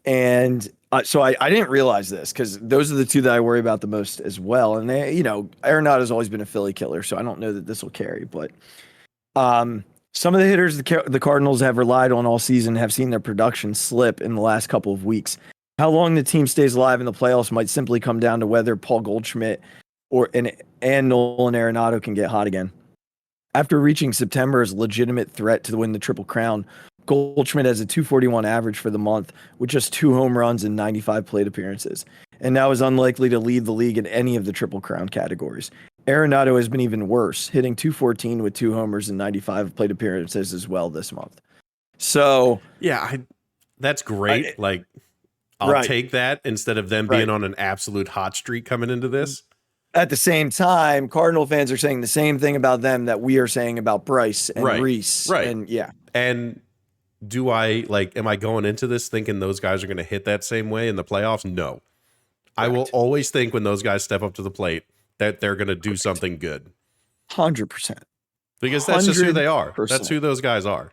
[SPEAKER 2] And so I didn't realize this because those are the two that I worry about the most as well. And they, Arenado's always been a Philly killer, so I don't know that this will carry. But some of the hitters the Cardinals have relied on all season have seen their production slip in the last couple of weeks. How long the team stays alive in the playoffs might simply come down to whether Paul Goldschmidt and Nolan Arenado can get hot again. After reaching September as a legitimate threat to win the Triple Crown, Goldschmidt has a 241 average for the month with just 2 home runs and 95 plate appearances, and now is unlikely to lead the league in any of the Triple Crown categories. Arenado has been even worse, hitting 214 with 2 homers and 95 plate appearances as well this month. So
[SPEAKER 3] yeah, that's great. I'll take that instead of them being on an absolute hot streak coming into this.
[SPEAKER 2] At the same time, Cardinal fans are saying the same thing about them that we are saying about Bryce and Reese.
[SPEAKER 3] Right.
[SPEAKER 2] And yeah.
[SPEAKER 3] And am I going into this thinking those guys are going to hit that same way in the playoffs? No. Correct. I will always think when those guys step up to the plate that they're going to do something good.
[SPEAKER 2] 100%.
[SPEAKER 3] Because that's just who they are. That's who those guys are.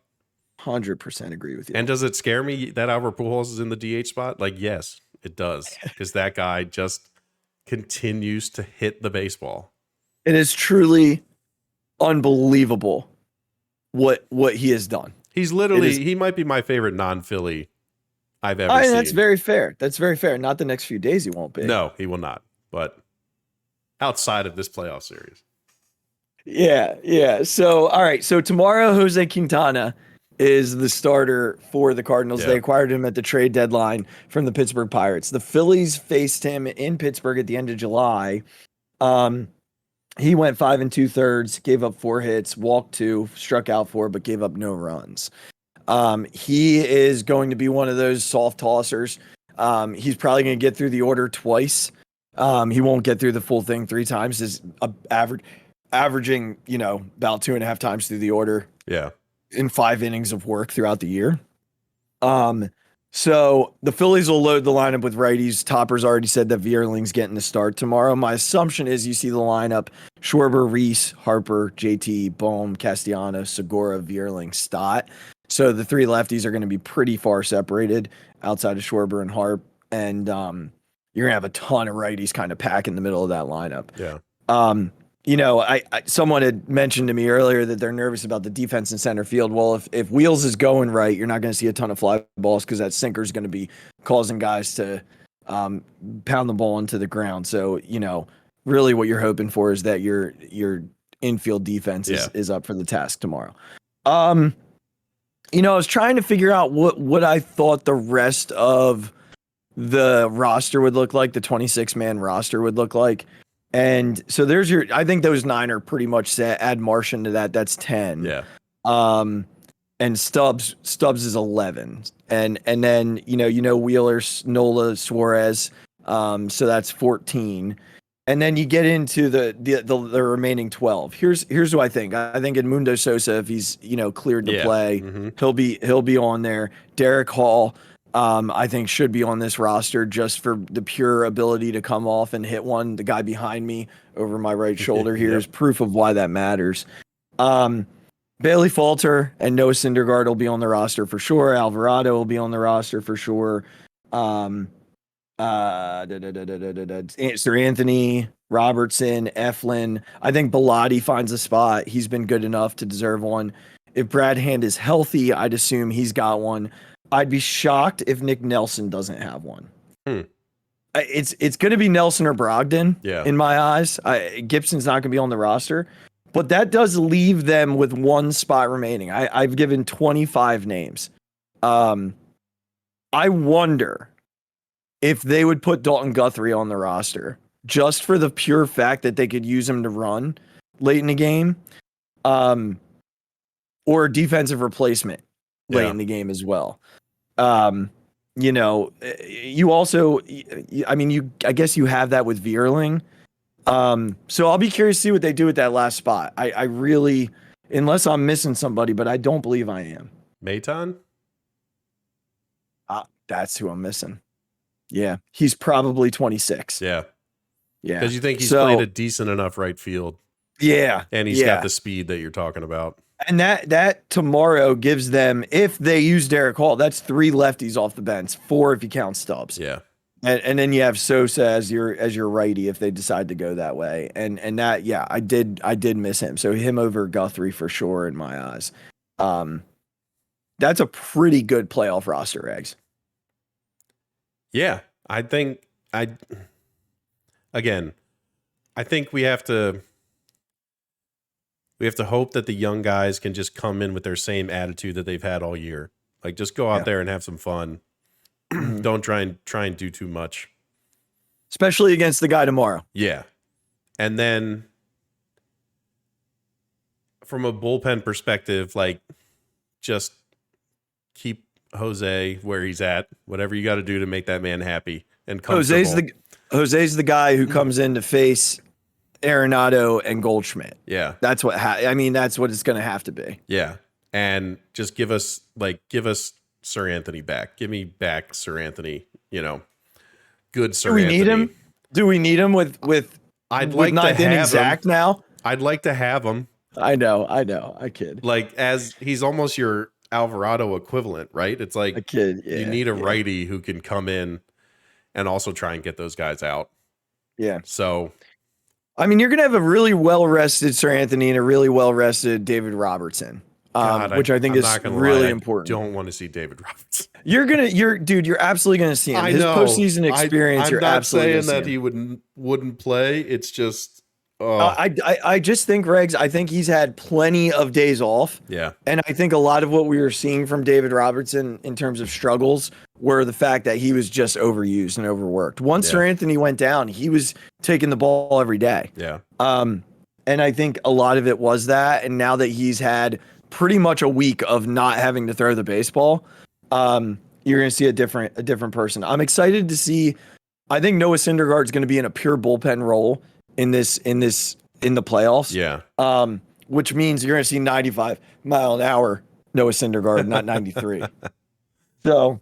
[SPEAKER 2] 100% agree with you.
[SPEAKER 3] And does it scare me that Albert Pujols is in the DH spot? Like, yes, it does. Because that guy just continues to hit the baseball.
[SPEAKER 2] It is truly unbelievable what he has done.
[SPEAKER 3] He's literally, he might be my favorite non-Philly I've ever seen.
[SPEAKER 2] That's very fair. That's very fair. Not the next few days he won't be.
[SPEAKER 3] No, he will not. But outside of this playoff series.
[SPEAKER 2] Yeah. So, all right. So tomorrow, Jose Quintana is the starter for the Cardinals. Yeah. They acquired him at the trade deadline from the Pittsburgh Pirates. The Phillies faced him in Pittsburgh at the end of July. He went 5 2/3, gave up 4 hits, walked 2, struck out 4, but gave up no runs. He is going to be one of those soft tossers. He's probably going to get through the order twice. He won't get through the full thing 3 times. Is averaging, about 2.5 times through the order.
[SPEAKER 3] Yeah.
[SPEAKER 2] In 5 innings of work throughout the year. So the Phillies will load the lineup with righties. Topper's already said that Vierling's getting the start tomorrow. My assumption is you see the lineup: Schwarber, Reese, Harper, JT, Bohm, Castellanos, Segura, Vierling, Stott. So the 3 lefties are going to be pretty far separated outside of Schwarber and Harp. And you're going to have a ton of righties kind of pack in the middle of that lineup.
[SPEAKER 3] Yeah.
[SPEAKER 2] Someone had mentioned to me earlier that they're nervous about the defense in center field. Well, if Wheels is going right, you're not going to see a ton of fly balls because that sinker is going to be causing guys to pound the ball into the ground. So, really what you're hoping for is that your infield defense is up for the task tomorrow. I was trying to figure out what I thought the rest of the roster would look like, the 26-man roster would look like. And so I think those 9 are pretty much set. Add Martian to that. That's 10.
[SPEAKER 3] Yeah.
[SPEAKER 2] And Stubbs is 11. And then, Wheeler, Nola, Suarez. So that's 14. And then you get into the remaining 12. Here's who I think. I think Edmundo Sosa, if he's cleared to play, he'll be on there. Derek Hall, I think should be on this roster just for the pure ability to come off and hit one. The guy behind me over my right shoulder here is proof of why that matters. Bailey Falter and Noah Syndergaard will be on the roster for sure. Alvarado will be on the roster for sure. Sir Anthony, Robertson, Eflin. I think Bilotti finds a spot. He's been good enough to deserve one. If Brad Hand is healthy, I'd assume he's got one. I'd be shocked if Nick Nelson doesn't have one. It's going to be Nelson or Brogdon in my eyes. Gibson's not going to be on the roster, but that does leave them with one spot remaining. I've given 25 names. I wonder if they would put Dalton Guthrie on the roster just for the pure fact that they could use him to run late in the game, or a defensive replacement late in the game as well. You also, I guess you have that with Vierling. So I'll be curious to see what they do with that last spot. I really, unless I'm missing somebody, but I don't believe I am.
[SPEAKER 3] Maton?
[SPEAKER 2] That's who I'm missing. Yeah, he's probably 26.
[SPEAKER 3] Yeah.
[SPEAKER 2] Yeah.
[SPEAKER 3] Because you think he's played a decent enough right field.
[SPEAKER 2] Yeah.
[SPEAKER 3] And he's got the speed that you're talking about.
[SPEAKER 2] And that tomorrow gives them, if they use Derek Hall, that's 3 lefties off the bench, 4 if you count Stubbs.
[SPEAKER 3] Yeah.
[SPEAKER 2] And then you have Sosa as your righty if they decide to go that way. And that, I did miss him. So him over Guthrie for sure in my eyes. That's a pretty good playoff roster, Eggs.
[SPEAKER 3] Yeah, I think we have to hope that the young guys can just come in with their same attitude that they've had all year. Like, just go out there and have some fun. Don't try and do too much,
[SPEAKER 2] especially against the guy tomorrow.
[SPEAKER 3] Yeah, and then from a bullpen perspective, like, just keep Jose where he's at. Whatever you got to do to make that man happy and comfortable.
[SPEAKER 2] Jose's the guy who comes in to face Arenado and Goldschmidt.
[SPEAKER 3] Yeah,
[SPEAKER 2] that's what that's what it's going to have to be.
[SPEAKER 3] Yeah, and just give us Sir Anthony back. Give me back Sir Anthony. Good Sir Anthony.
[SPEAKER 2] Need him? Do we need him with?
[SPEAKER 3] I'd like to have
[SPEAKER 2] Zach
[SPEAKER 3] him
[SPEAKER 2] now.
[SPEAKER 3] I'd like to have him.
[SPEAKER 2] I know. I kid.
[SPEAKER 3] Like, as he's almost your Alvarado equivalent, right? It's like
[SPEAKER 2] a kid. Yeah,
[SPEAKER 3] you need a righty who can come in and also try and get those guys out.
[SPEAKER 2] Yeah.
[SPEAKER 3] So,
[SPEAKER 2] you're going to have a really well-rested Sir Anthony and a really well-rested David Robertson, which I think is really important.
[SPEAKER 3] I don't want to see David Robertson.
[SPEAKER 2] You're absolutely going to see him. His postseason experience,
[SPEAKER 3] I'm not saying that he wouldn't play. It's just,
[SPEAKER 2] I just think, Regs, I think he's had plenty of days off.
[SPEAKER 3] Yeah.
[SPEAKER 2] And I think a lot of what we were seeing from David Robertson in terms of struggles were the fact that he was just overused and overworked. Once Sir Anthony went down, he was taking the ball every day.
[SPEAKER 3] Yeah.
[SPEAKER 2] And I think a lot of it was that. And now that he's had pretty much a week of not having to throw the baseball, you're going to see a different person. I'm excited to see. I think Noah Syndergaard is going to be in a pure bullpen role in the playoffs.
[SPEAKER 3] Yeah.
[SPEAKER 2] Which means you're going to see 95 mile an hour Noah Syndergaard, not 93. So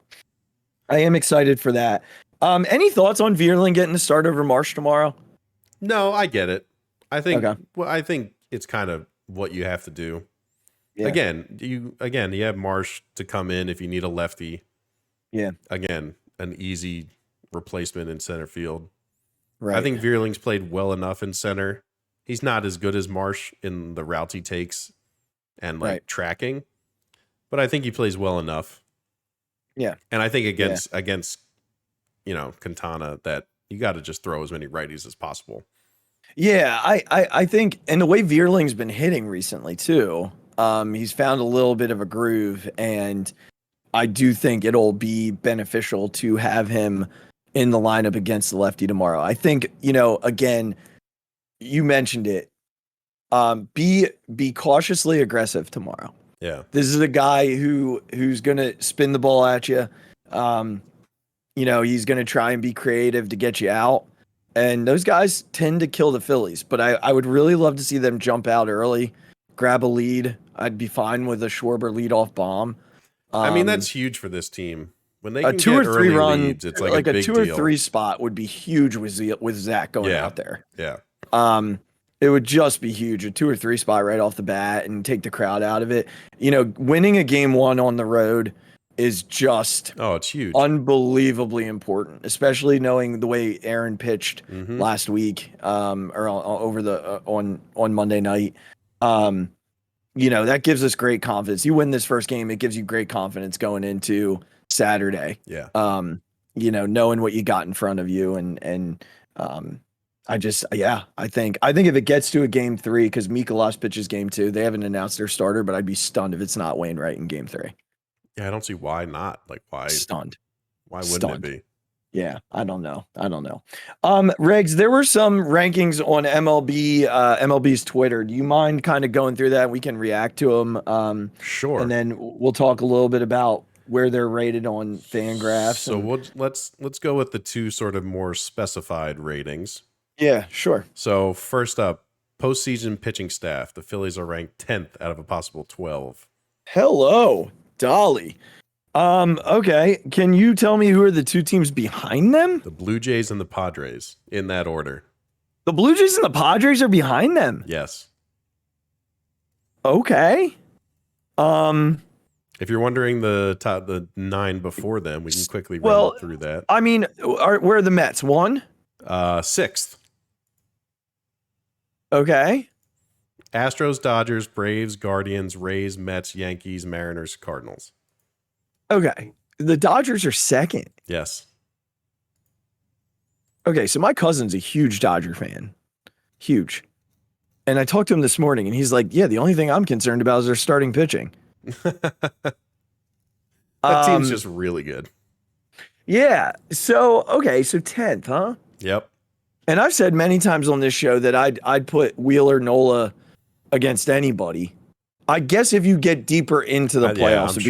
[SPEAKER 2] I am excited for that. Any thoughts on Vierling getting the start over Marsh tomorrow?
[SPEAKER 3] No, I get it. I think it's kind of what you have to do. Yeah. You have Marsh to come in if you need a lefty.
[SPEAKER 2] Yeah.
[SPEAKER 3] Again, an easy replacement in center field.
[SPEAKER 2] Right.
[SPEAKER 3] I think Vierling's played well enough in center. He's not as good as Marsh in the routes he takes and tracking, but I think he plays well enough.
[SPEAKER 2] Yeah.
[SPEAKER 3] And I think against Quintana, that you got to just throw as many righties as possible.
[SPEAKER 2] Yeah, I think, and the way Vierling's been hitting recently too, he's found a little bit of a groove, and I do think it'll be beneficial to have him in the lineup against the lefty tomorrow. I think, again, you mentioned it. Be cautiously aggressive tomorrow.
[SPEAKER 3] Yeah.
[SPEAKER 2] This is a guy who's going to spin the ball at you. He's going to try and be creative to get you out. And those guys tend to kill the Phillies, but I would really love to see them jump out early, grab a lead. I'd be fine with a Schwarber leadoff bomb.
[SPEAKER 3] I mean, that's huge for this team. When they
[SPEAKER 2] a
[SPEAKER 3] can
[SPEAKER 2] 2
[SPEAKER 3] get
[SPEAKER 2] or 3
[SPEAKER 3] early
[SPEAKER 2] run
[SPEAKER 3] leads, it's like a big
[SPEAKER 2] 2
[SPEAKER 3] deal.
[SPEAKER 2] or 3 spot would be huge with Zach going out there.
[SPEAKER 3] Yeah.
[SPEAKER 2] It would just be huge, a 2 or 3 spot right off the bat and take the crowd out of it. You know, winning a game 1 on the road is just
[SPEAKER 3] it's huge,
[SPEAKER 2] unbelievably important, especially knowing the way Aaron pitched last week, or on Monday night. You know, that gives us great confidence. You win this first game, it gives you great confidence going into Saturday.
[SPEAKER 3] Yeah.
[SPEAKER 2] You know, knowing what you got in front of you, and I think if it gets to a game 3, because Mikolas pitches game 2, they haven't announced their starter, but I'd be stunned if it's not Wainwright in game 3.
[SPEAKER 3] Yeah, I don't see why not. Like, why?
[SPEAKER 2] Stunned.
[SPEAKER 3] Why wouldn't it be?
[SPEAKER 2] Yeah, I don't know. Regs, there were some rankings on MLB's Twitter. Do you mind kind of going through that? We can react to them.
[SPEAKER 3] Sure.
[SPEAKER 2] And then we'll talk a little bit about where they're rated on Fangraphs.
[SPEAKER 3] So let's go with the 2 sort of more specified ratings.
[SPEAKER 2] Yeah, sure.
[SPEAKER 3] So first up, postseason pitching staff. The Phillies are ranked 10th out of a possible 12.
[SPEAKER 2] Hello, Dolly. Okay. Can you tell me who are the 2 teams behind them?
[SPEAKER 3] The Blue Jays and the Padres, in that order.
[SPEAKER 2] The Blue Jays and the Padres are behind them.
[SPEAKER 3] Yes.
[SPEAKER 2] Okay.
[SPEAKER 3] If you're wondering the 9 before them, we can quickly run through that.
[SPEAKER 2] I mean, where are the Mets? 1?
[SPEAKER 3] 6th.
[SPEAKER 2] Okay.
[SPEAKER 3] Astros, Dodgers, Braves, Guardians, Rays, Mets, Yankees, Mariners, Cardinals.
[SPEAKER 2] Okay. The Dodgers are 2nd.
[SPEAKER 3] Yes.
[SPEAKER 2] Okay, so my cousin's a huge Dodger fan. Huge. And I talked to him this morning, and he's like, yeah, the only thing I'm concerned about is their starting pitching.
[SPEAKER 3] That team's just really good.
[SPEAKER 2] Yeah. So 10th, huh?
[SPEAKER 3] Yep.
[SPEAKER 2] And I've said many times on this show that I'd put Wheeler Nola against anybody. I guess if you get deeper into the playoffs, it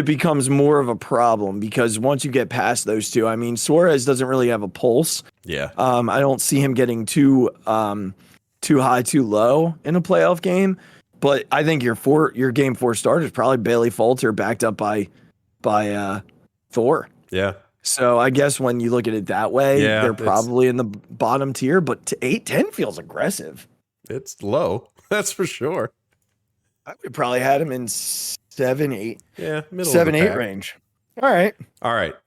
[SPEAKER 2] becomes more of a problem, because once you get past those 2, I mean, Suarez doesn't really have a pulse.
[SPEAKER 3] Yeah.
[SPEAKER 2] I don't see him getting too high, too low in a playoff game. But I think your game 4 starter is probably Bailey Falter backed up by Thor.
[SPEAKER 3] Yeah.
[SPEAKER 2] So I guess when you look at it that way, they're probably in the bottom tier, but 8-10 feels aggressive.
[SPEAKER 3] It's low. That's for sure.
[SPEAKER 2] I would probably had him in 7-8.
[SPEAKER 3] Yeah, middle
[SPEAKER 2] 7-8 range. All right.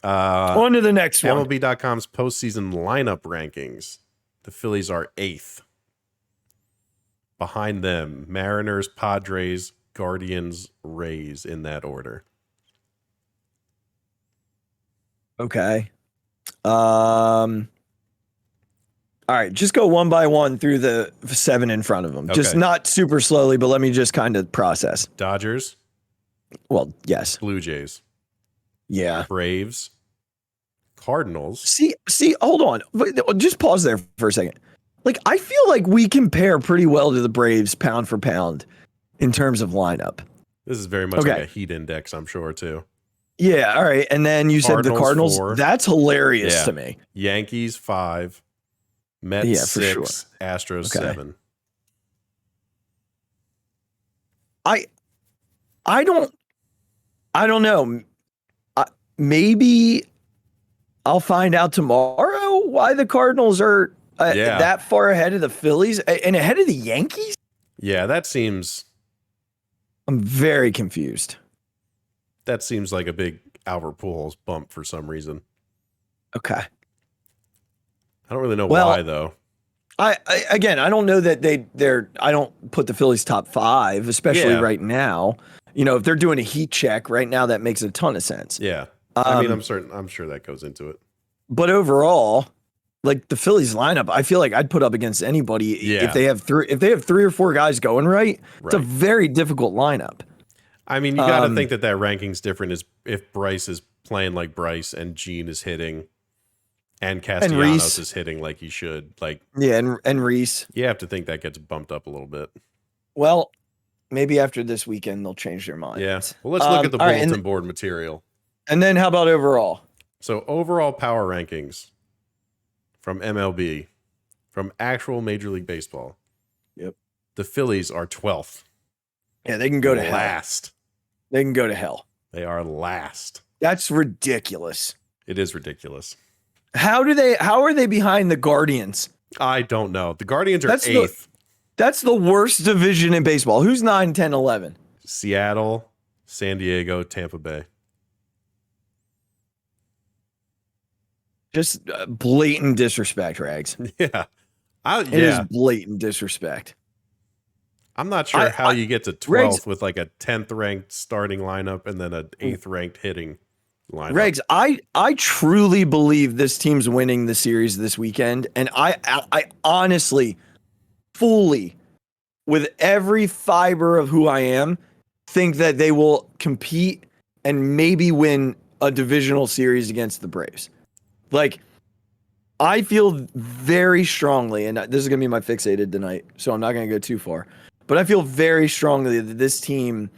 [SPEAKER 2] On to the next one.
[SPEAKER 3] MLB.com's postseason lineup rankings. The Phillies are 8th. Behind them, Mariners, Padres, Guardians, Rays, in that order.
[SPEAKER 2] Okay. All right, just go one by one through the 7 in front of them.
[SPEAKER 3] Okay.
[SPEAKER 2] Just not super slowly, but let me just kind of process.
[SPEAKER 3] Dodgers.
[SPEAKER 2] Well, yes.
[SPEAKER 3] Blue Jays.
[SPEAKER 2] Yeah.
[SPEAKER 3] Braves. Cardinals.
[SPEAKER 2] See, hold on. Just pause there for a second. Like, I feel like we compare pretty well to the Braves pound for pound in terms of lineup.
[SPEAKER 3] This is very much like a heat index, I'm sure, too.
[SPEAKER 2] Yeah, all right. And then you said the Cardinals.
[SPEAKER 3] 4.
[SPEAKER 2] That's hilarious to me.
[SPEAKER 3] Yankees 5. Mets 6.
[SPEAKER 2] Sure.
[SPEAKER 3] Astros 7.
[SPEAKER 2] I don't know. Maybe I'll find out tomorrow why the Cardinals are that far ahead of the Phillies and ahead of the Yankees.
[SPEAKER 3] Yeah, that seems.
[SPEAKER 2] I'm very confused.
[SPEAKER 3] That seems like a big Albert Pujols bump for some reason.
[SPEAKER 2] Okay.
[SPEAKER 3] I don't really know why, though.
[SPEAKER 2] I don't know that they're. I don't put the Phillies top 5, especially right now. You know, if they're doing a heat check right now, that makes a ton of sense.
[SPEAKER 3] Yeah. I mean, I'm sure that goes into it.
[SPEAKER 2] But overall, like the Phillies lineup, I feel like I'd put up against anybody if they have 3 or 4 guys going right. It's a very difficult lineup.
[SPEAKER 3] I mean, you got to think that ranking's different is if Bryce is playing like Bryce and Gene is hitting and Castellanos is hitting like he should. Like,
[SPEAKER 2] yeah, and Reese.
[SPEAKER 3] You have to think that gets bumped up a little bit.
[SPEAKER 2] Well, maybe after this weekend they'll change their mind.
[SPEAKER 3] Yeah. Well, let's look at the bulletin board material.
[SPEAKER 2] And then how about overall?
[SPEAKER 3] So overall power rankings. from MLB, from actual Major League Baseball.
[SPEAKER 2] Yep.
[SPEAKER 3] The Phillies are 12th.
[SPEAKER 2] Yeah, they can go to
[SPEAKER 3] last.
[SPEAKER 2] hell. They can go to hell.
[SPEAKER 3] They are last.
[SPEAKER 2] That's ridiculous.
[SPEAKER 3] It is ridiculous.
[SPEAKER 2] How are they behind the Guardians?
[SPEAKER 3] I don't know. The Guardians are 8th.
[SPEAKER 2] That's the worst division in baseball. Who's 9, 10, 11?
[SPEAKER 3] Seattle, San Diego, Tampa Bay.
[SPEAKER 2] Just blatant disrespect, Rags.
[SPEAKER 3] Yeah.
[SPEAKER 2] It is blatant disrespect.
[SPEAKER 3] I'm not sure how you get to 12th with like a 10th ranked starting lineup and then an 8th ranked hitting lineup.
[SPEAKER 2] Regs, I truly believe this team's winning the series this weekend, and I honestly, fully, with every fiber of who I am, think that they will compete and maybe win a divisional series against the Braves. Like, I feel very strongly, and this is going to be my fixated tonight, so I'm not going to go too far, but I feel very strongly that this team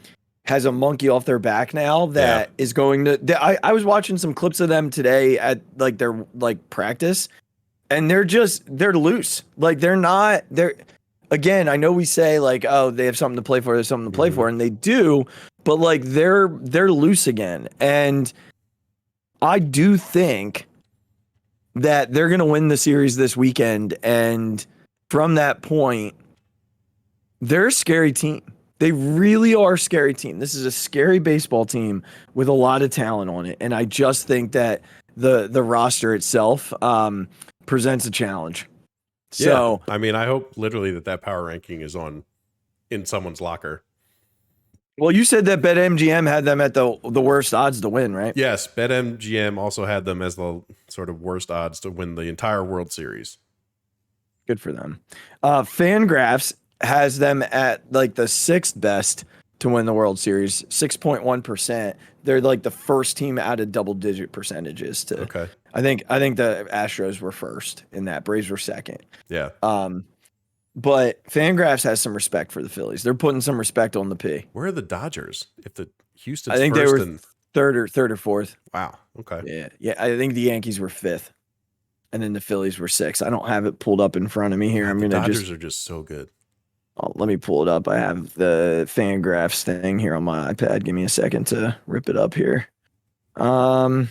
[SPEAKER 2] has a monkey off their back now that is going to. I was watching some clips of them today at like their like practice, and they're loose. Like they're. Again, I know we say like, oh, they have something to play for. There's something to play for, and they do. But like they're loose again, and I do think that they're going to win the series this weekend. And from that point, they're a scary team. They really are a scary team. This is a scary baseball team with a lot of talent on it. And I just think that the roster itself presents a challenge. So,
[SPEAKER 3] I mean, I hope literally that power ranking is in someone's locker.
[SPEAKER 2] Well, you said that BetMGM had them at the worst odds to win, right?
[SPEAKER 3] Yes, BetMGM also had them as the sort of worst odds to win the entire World Series.
[SPEAKER 2] Good for them. Fangraphs has them at like the 6th best to win the World Series, 6.1%. They're like the first team out of double-digit percentages to.
[SPEAKER 3] Okay.
[SPEAKER 2] I think the Astros were first in that. Braves were second.
[SPEAKER 3] Yeah.
[SPEAKER 2] But Fangraphs has some respect for the Phillies. They're putting some respect on the P.
[SPEAKER 3] Where are the Dodgers? If the Houston's
[SPEAKER 2] I think
[SPEAKER 3] first
[SPEAKER 2] they were third or fourth.
[SPEAKER 3] Wow. Okay.
[SPEAKER 2] Yeah. I think the Yankees were 5th, and then the Phillies were 6th. I don't have it pulled up in front of me here.
[SPEAKER 3] The Dodgers are just so good.
[SPEAKER 2] Let me pull it up. I have the Fangraphs thing here on my iPad. Give me a second to rip it up here. Houston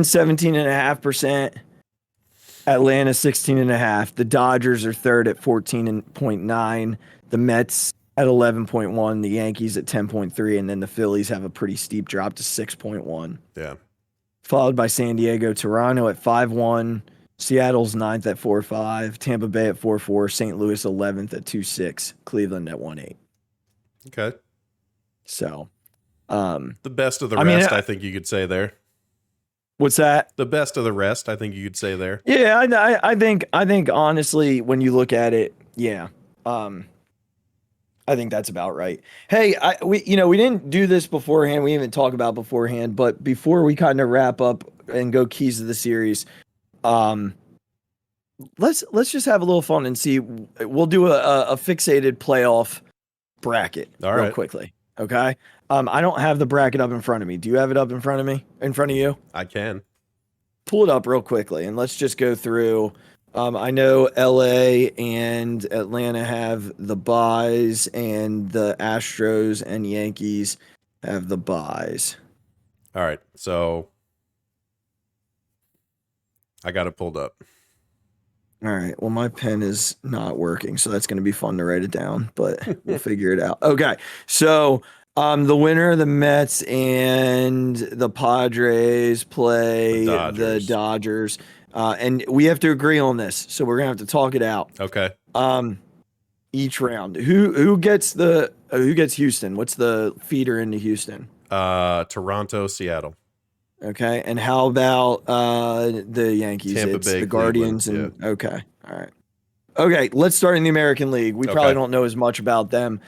[SPEAKER 2] 17.5%. Atlanta 16.5%. The Dodgers are 3rd at 14.9%. The Mets at 11.1%. The Yankees at 10.3%, and then the Phillies have a pretty steep drop to 6.1%.
[SPEAKER 3] Yeah.
[SPEAKER 2] Followed by San Diego, Toronto at 5.1%. Seattle's 9th at 4.5%. Tampa Bay at 4.4%. St. Louis 11th at 2.6%. Cleveland at 1.8%.
[SPEAKER 3] Okay.
[SPEAKER 2] So,
[SPEAKER 3] the best of the rest, I think you could say there.
[SPEAKER 2] What's that?
[SPEAKER 3] The best of the rest, I think you could say there.
[SPEAKER 2] Yeah, I think honestly, when you look at it, yeah, I think that's about right. Hey, we didn't do this beforehand. We didn't talk about beforehand, but before we kind of wrap up and go keys of the series, let's just have a little fun and see. We'll do a fixated playoff bracket real quickly. Okay. I don't have the bracket up in front of me. Do you have it up in front of me? In front of you?
[SPEAKER 3] I can.
[SPEAKER 2] Pull it up real quickly and let's just go through. I know LA and Atlanta have the buys, and the Astros and Yankees have the buys.
[SPEAKER 3] All right. So I got it pulled up.
[SPEAKER 2] All right. Well, my pen is not working, so that's going to be fun to write it down, but we'll figure it out. Okay. So the winner of the Mets and the Padres play the Dodgers. And we have to agree on this, so we're gonna have to talk it out.
[SPEAKER 3] Okay.
[SPEAKER 2] Each round, who gets Houston? What's the feeder into Houston?
[SPEAKER 3] Toronto, Seattle.
[SPEAKER 2] Okay, and how about the Yankees?
[SPEAKER 3] Tampa
[SPEAKER 2] It's
[SPEAKER 3] Bay,
[SPEAKER 2] the Guardians,
[SPEAKER 3] Cleveland,
[SPEAKER 2] and okay, all right. Okay, let's start in the American League. We probably don't know as much about them.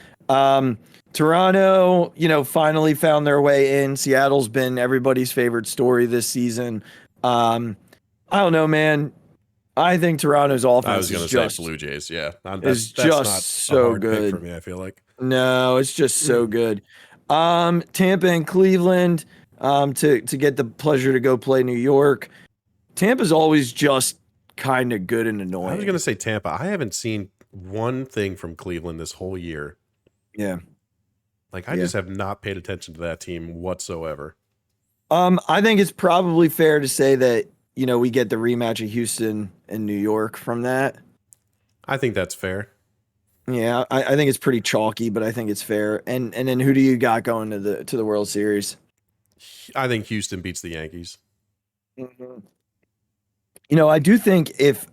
[SPEAKER 2] Toronto, finally found their way in. Seattle's been everybody's favorite story this season. I don't know, man. I think Toronto's offense
[SPEAKER 3] I was going to say Blue Jays. Yeah,
[SPEAKER 2] that's just not so
[SPEAKER 3] hard
[SPEAKER 2] good
[SPEAKER 3] pick for me. I feel like
[SPEAKER 2] no, it's just so good. Tampa and Cleveland to get the pleasure to go play New York. Tampa's always just kind of good and annoying.
[SPEAKER 3] I was going to say Tampa. I haven't seen one thing from Cleveland this whole year.
[SPEAKER 2] Yeah.
[SPEAKER 3] Like, I just have not paid attention to that team whatsoever.
[SPEAKER 2] I think it's probably fair to say that, we get the rematch of Houston and New York from that.
[SPEAKER 3] I think that's fair.
[SPEAKER 2] Yeah, I think it's pretty chalky, but I think it's fair. And then who do you got going to the World Series?
[SPEAKER 3] I think Houston beats the Yankees.
[SPEAKER 2] I do think if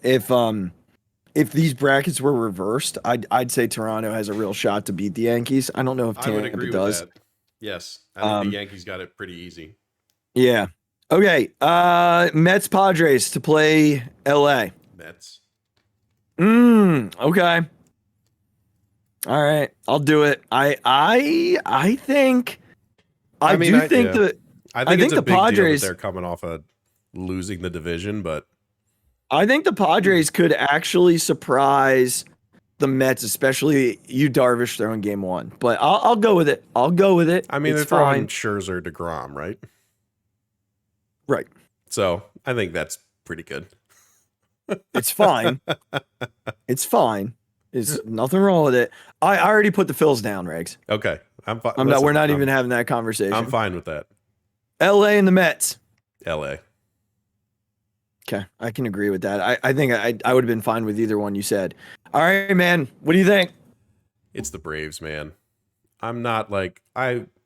[SPEAKER 2] these brackets were reversed, I'd say Toronto has a real shot to beat the Yankees. I don't know if
[SPEAKER 3] I would
[SPEAKER 2] Tampa
[SPEAKER 3] agree
[SPEAKER 2] does.
[SPEAKER 3] with that. Yes, I think the Yankees got it pretty easy.
[SPEAKER 2] Yeah. Okay. Mets Padres to play LA.
[SPEAKER 3] Mets.
[SPEAKER 2] Okay. All right. I'll do it. I think I think the Padres,
[SPEAKER 3] they're coming off of losing the division, but
[SPEAKER 2] I think the Padres could actually surprise the Mets, especially you Darvish throwing game 1. But I'll go with it. I mean,
[SPEAKER 3] they're throwing Scherzer, DeGrom, right?
[SPEAKER 2] Right.
[SPEAKER 3] So I think that's pretty good.
[SPEAKER 2] It's fine. It's fine. There's nothing wrong with it. I already put the Phils down, Regs.
[SPEAKER 3] Okay. I'm fine.
[SPEAKER 2] We're not even having that conversation.
[SPEAKER 3] I'm fine with that.
[SPEAKER 2] LA and the Mets.
[SPEAKER 3] LA.
[SPEAKER 2] Okay. I can agree with that. I think I would have been fine with either one you said. All right, man. What do you think?
[SPEAKER 3] It's the Braves, man. I'm not like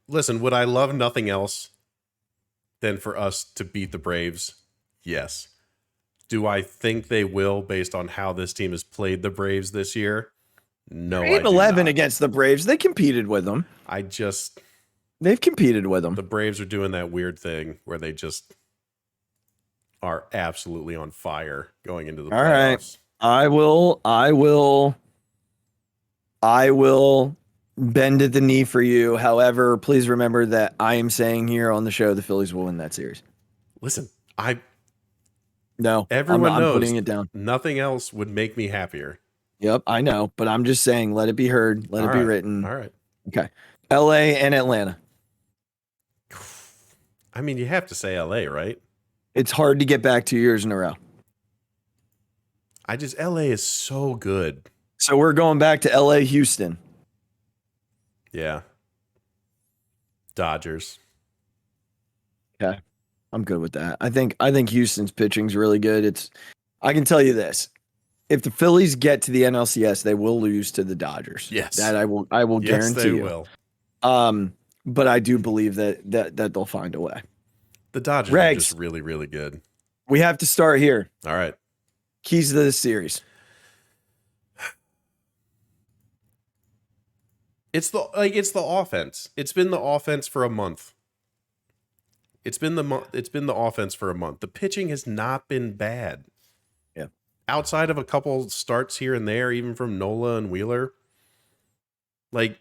[SPEAKER 3] listen, would I love nothing else than for us to beat the Braves? Yes. Do I think they will based on how this team has played the Braves this year? No.
[SPEAKER 2] 8-11 against the Braves. They competed with them. They've competed with them.
[SPEAKER 3] The Braves are doing that weird thing where they just are absolutely on fire going into the playoffs.
[SPEAKER 2] All right. I will bend at the knee for you. However, please remember that I am saying here on the show the Phillies will win that series.
[SPEAKER 3] Listen,
[SPEAKER 2] No,
[SPEAKER 3] everyone knows
[SPEAKER 2] I'm putting it down.
[SPEAKER 3] Nothing else would make me happier.
[SPEAKER 2] Yep, I know, but I'm just saying, let it be heard, let it be written.
[SPEAKER 3] All right.
[SPEAKER 2] Okay. LA and Atlanta.
[SPEAKER 3] I mean, you have to say LA, right?
[SPEAKER 2] It's hard to get back 2 years in a row.
[SPEAKER 3] LA is so good.
[SPEAKER 2] So we're going back to LA, Houston.
[SPEAKER 3] Yeah. Dodgers.
[SPEAKER 2] Okay. I'm good with that. I think Houston's pitching's really good. I can tell you this. If the Phillies get to the NLCS, they will lose to the Dodgers.
[SPEAKER 3] Yes.
[SPEAKER 2] That I will guarantee you.
[SPEAKER 3] Yes, they will.
[SPEAKER 2] But I do believe that they'll find a way.
[SPEAKER 3] The Dodgers are just really, really good.
[SPEAKER 2] We have to start here.
[SPEAKER 3] All right.
[SPEAKER 2] Keys to this series.
[SPEAKER 3] It's the offense. It's been the offense for a month. It's been the offense for a month. The pitching has not been bad.
[SPEAKER 2] Yeah.
[SPEAKER 3] Outside of a couple starts here and there, even from Nola and Wheeler, like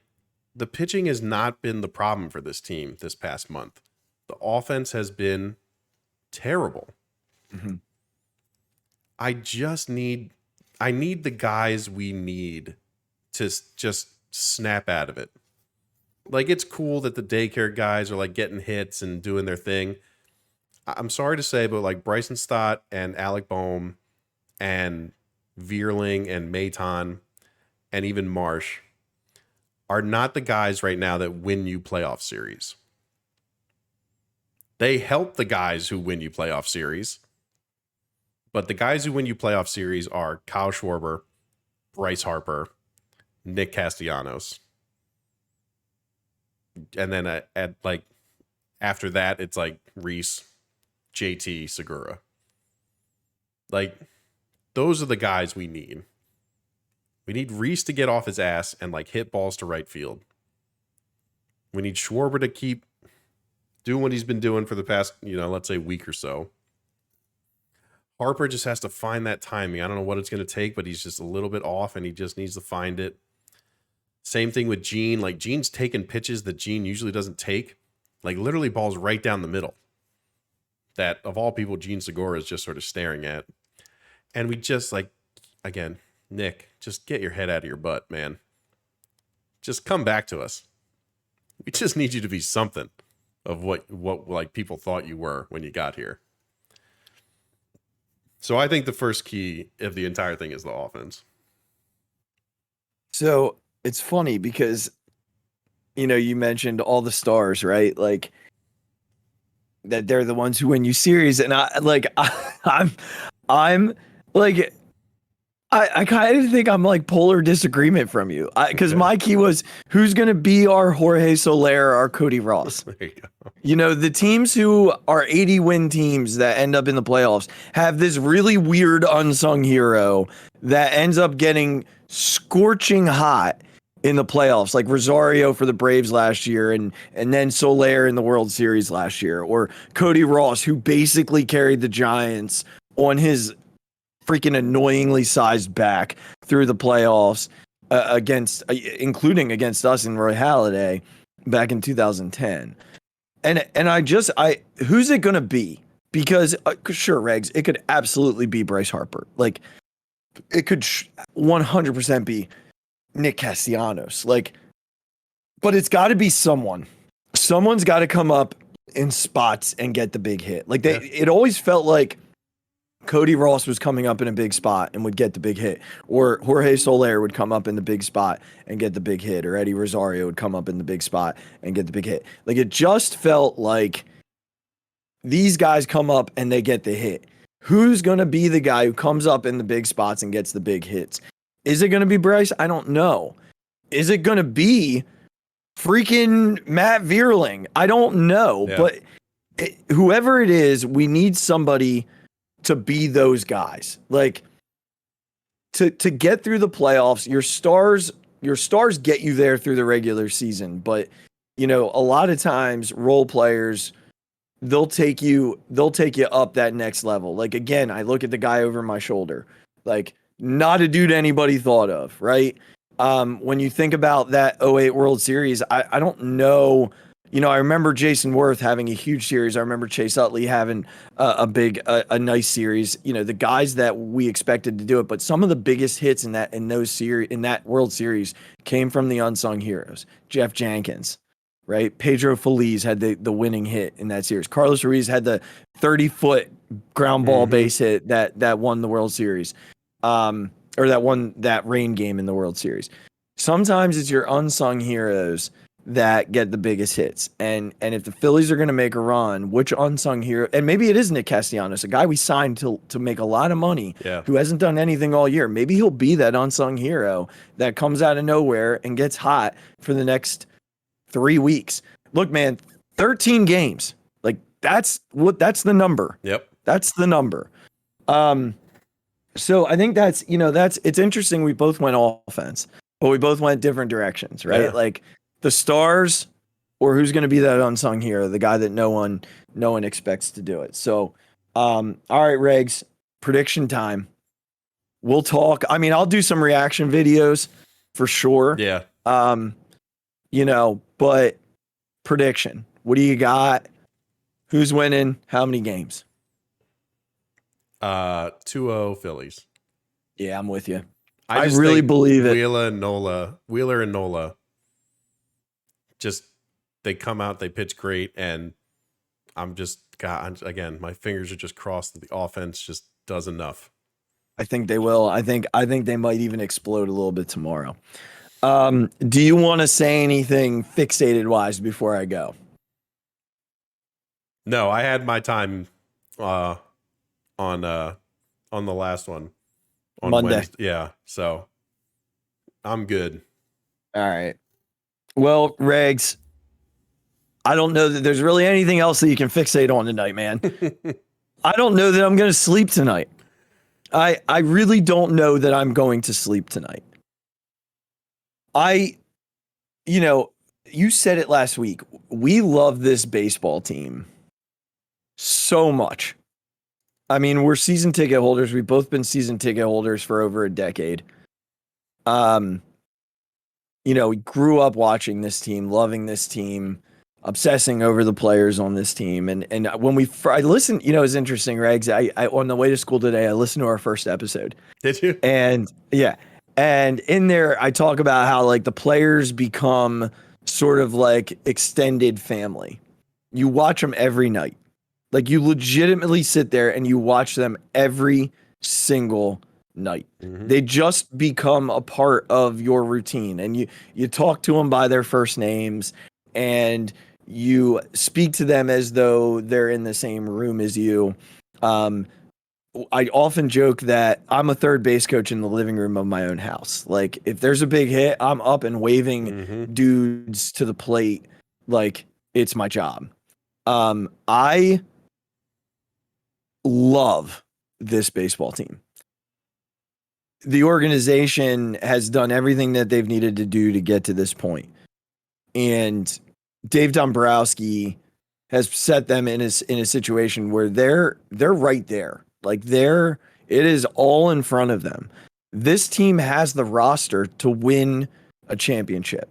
[SPEAKER 3] the pitching has not been the problem for this team this past month. The offense has been terrible.
[SPEAKER 2] Mm-hmm.
[SPEAKER 3] I need the guys we need to just snap out of it. Like, it's cool that the daycare guys are like getting hits and doing their thing. I'm sorry to say, but like Bryson Stott and Alec Boehm and Vierling and Maton and even Marsh are not the guys right now that win you playoff series. They help the guys who win you playoff series. But the guys who win you playoff series are Kyle Schwarber, Bryce Harper, Nick Castellanos. And then after that, it's like Reese, JT, Segura. Like, those are the guys we need. We need Reese to get off his ass and like hit balls to right field. We need Schwarber to keep doing what he's been doing for the past, let's say week or so. Harper just has to find that timing. I don't know what it's going to take, but he's just a little bit off and he just needs to find it. Same thing with Gene. Like, Gene's taking pitches that Gene usually doesn't take. Like, literally balls right down the middle. That, of all people, Gene Segura is just sort of staring at. And we just, again, Nick, just get your head out of your butt, man. Just come back to us. We just need you to be something of what like people thought you were when you got here. So I think the first key of the entire thing is the offense.
[SPEAKER 2] So it's funny because, you mentioned all the stars, right? Like that they're the ones who win you series. And I'm like, I kind of think I'm like polar disagreement from you, because my key was who's going to be our Jorge Soler, our Cody Ross.
[SPEAKER 3] There you go.
[SPEAKER 2] The teams who are 80 win teams that end up in the playoffs have this really weird unsung hero that ends up getting scorching hot in the playoffs, like Rosario for the Braves last year, and then Soler in the World Series last year, or Cody Ross, who basically carried the Giants on his freaking annoyingly sized back through the playoffs including against us in Roy Halladay back in 2010. And who's it going to be? Because sure, Regs, it could absolutely be Bryce Harper. Like it could 100% be Nick Castellanos. Like, but it's got to be someone. Someone's got to come up in spots and get the big hit. Like it always felt like Cody Ross was coming up in a big spot and would get the big hit, or Jorge Soler would come up in the big spot and get the big hit, or Eddie Rosario would come up in the big spot and get the big hit. Like it just felt like these guys come up and they get the hit. Who's going to be the guy who comes up in the big spots and gets the big hits? Is it going to be Bryce? I don't know. Is it going to be freaking Matt Vierling? I don't know, but whoever it is, we need somebody to be those guys. Like to get through the playoffs, your stars get you there through the regular season, but a lot of times role players, they'll take you up that next level. Like again, I look at the guy over my shoulder, like not a dude anybody thought of, right? When you think about that '08 World Series, I don't know. I remember Jason Worth having a huge series. I remember Chase Utley having a nice series. The guys that we expected to do it, but some of the biggest hits in that World Series came from the unsung heroes. Jeff Jenkins, right? Pedro Feliz had the winning hit in that series. Carlos Ruiz had the 30-foot ground ball base hit that won the World Series, or that won that rain game in the World Series. Sometimes it's your unsung heroes that get the biggest hits. And if the Phillies are going to make a run, which unsung hero, and maybe it is Nick Castellanos, a guy we signed to make a lot of money, who hasn't done anything all year. Maybe he'll be that unsung hero that comes out of nowhere and gets hot for the next 3 weeks. Look, man, 13 games. Like that's the number.
[SPEAKER 3] Yep.
[SPEAKER 2] That's the number. So I think it's interesting. We both went offense, but we both went different directions, right?
[SPEAKER 3] Yeah.
[SPEAKER 2] Like the stars, or who's going to be that unsung hero, the guy that no one expects to do it. So, all right, Regs, prediction time. We'll talk. I mean, I'll do some reaction videos for sure.
[SPEAKER 3] Yeah.
[SPEAKER 2] But prediction. What do you got? Who's winning? How many games?
[SPEAKER 3] 2-0 Phillies.
[SPEAKER 2] Yeah, I'm with you.
[SPEAKER 3] I
[SPEAKER 2] really believe it.
[SPEAKER 3] Wheeler and Nola. Just they come out, they pitch great, and again, my fingers are just crossed that the offense just does enough.
[SPEAKER 2] I think they will. I think they might even explode a little bit tomorrow. Do you want to say anything fixated wise before I go?
[SPEAKER 3] No, I had my time on the last one on
[SPEAKER 2] Monday.
[SPEAKER 3] Wednesday. Yeah, so I'm good.
[SPEAKER 2] All right. Well, Regs, I don't know that there's really anything else that you can fixate on tonight, man. I don't know that I'm going to sleep tonight. I really don't know that I'm going to sleep tonight. You said it last week. We love this baseball team so much. I mean, we're season ticket holders. We've both been season ticket holders for over a decade. We grew up watching this team, loving this team, obsessing over the players on this team. And when I listened, it's interesting, Regs. I on the way to school today, I listened to our first episode.
[SPEAKER 3] Did you?
[SPEAKER 2] And yeah. And in there, I talk about how like the players become sort of like extended family. You watch them every night. Like you legitimately sit there and you watch them every single night. They just become a part of your routine, and you talk to them by their first names, and you speak to them as though they're in the same room as you. I often joke that I'm a third base coach in the living room of my own house. Like if there's a big hit, I'm up and waving dudes to the plate like it's my job. I love this baseball team. The organization has done everything that they've needed to do to get to this point. And Dave Dombrowski has set them in a situation where they're right there. Like it is all in front of them. This team has the roster to win a championship.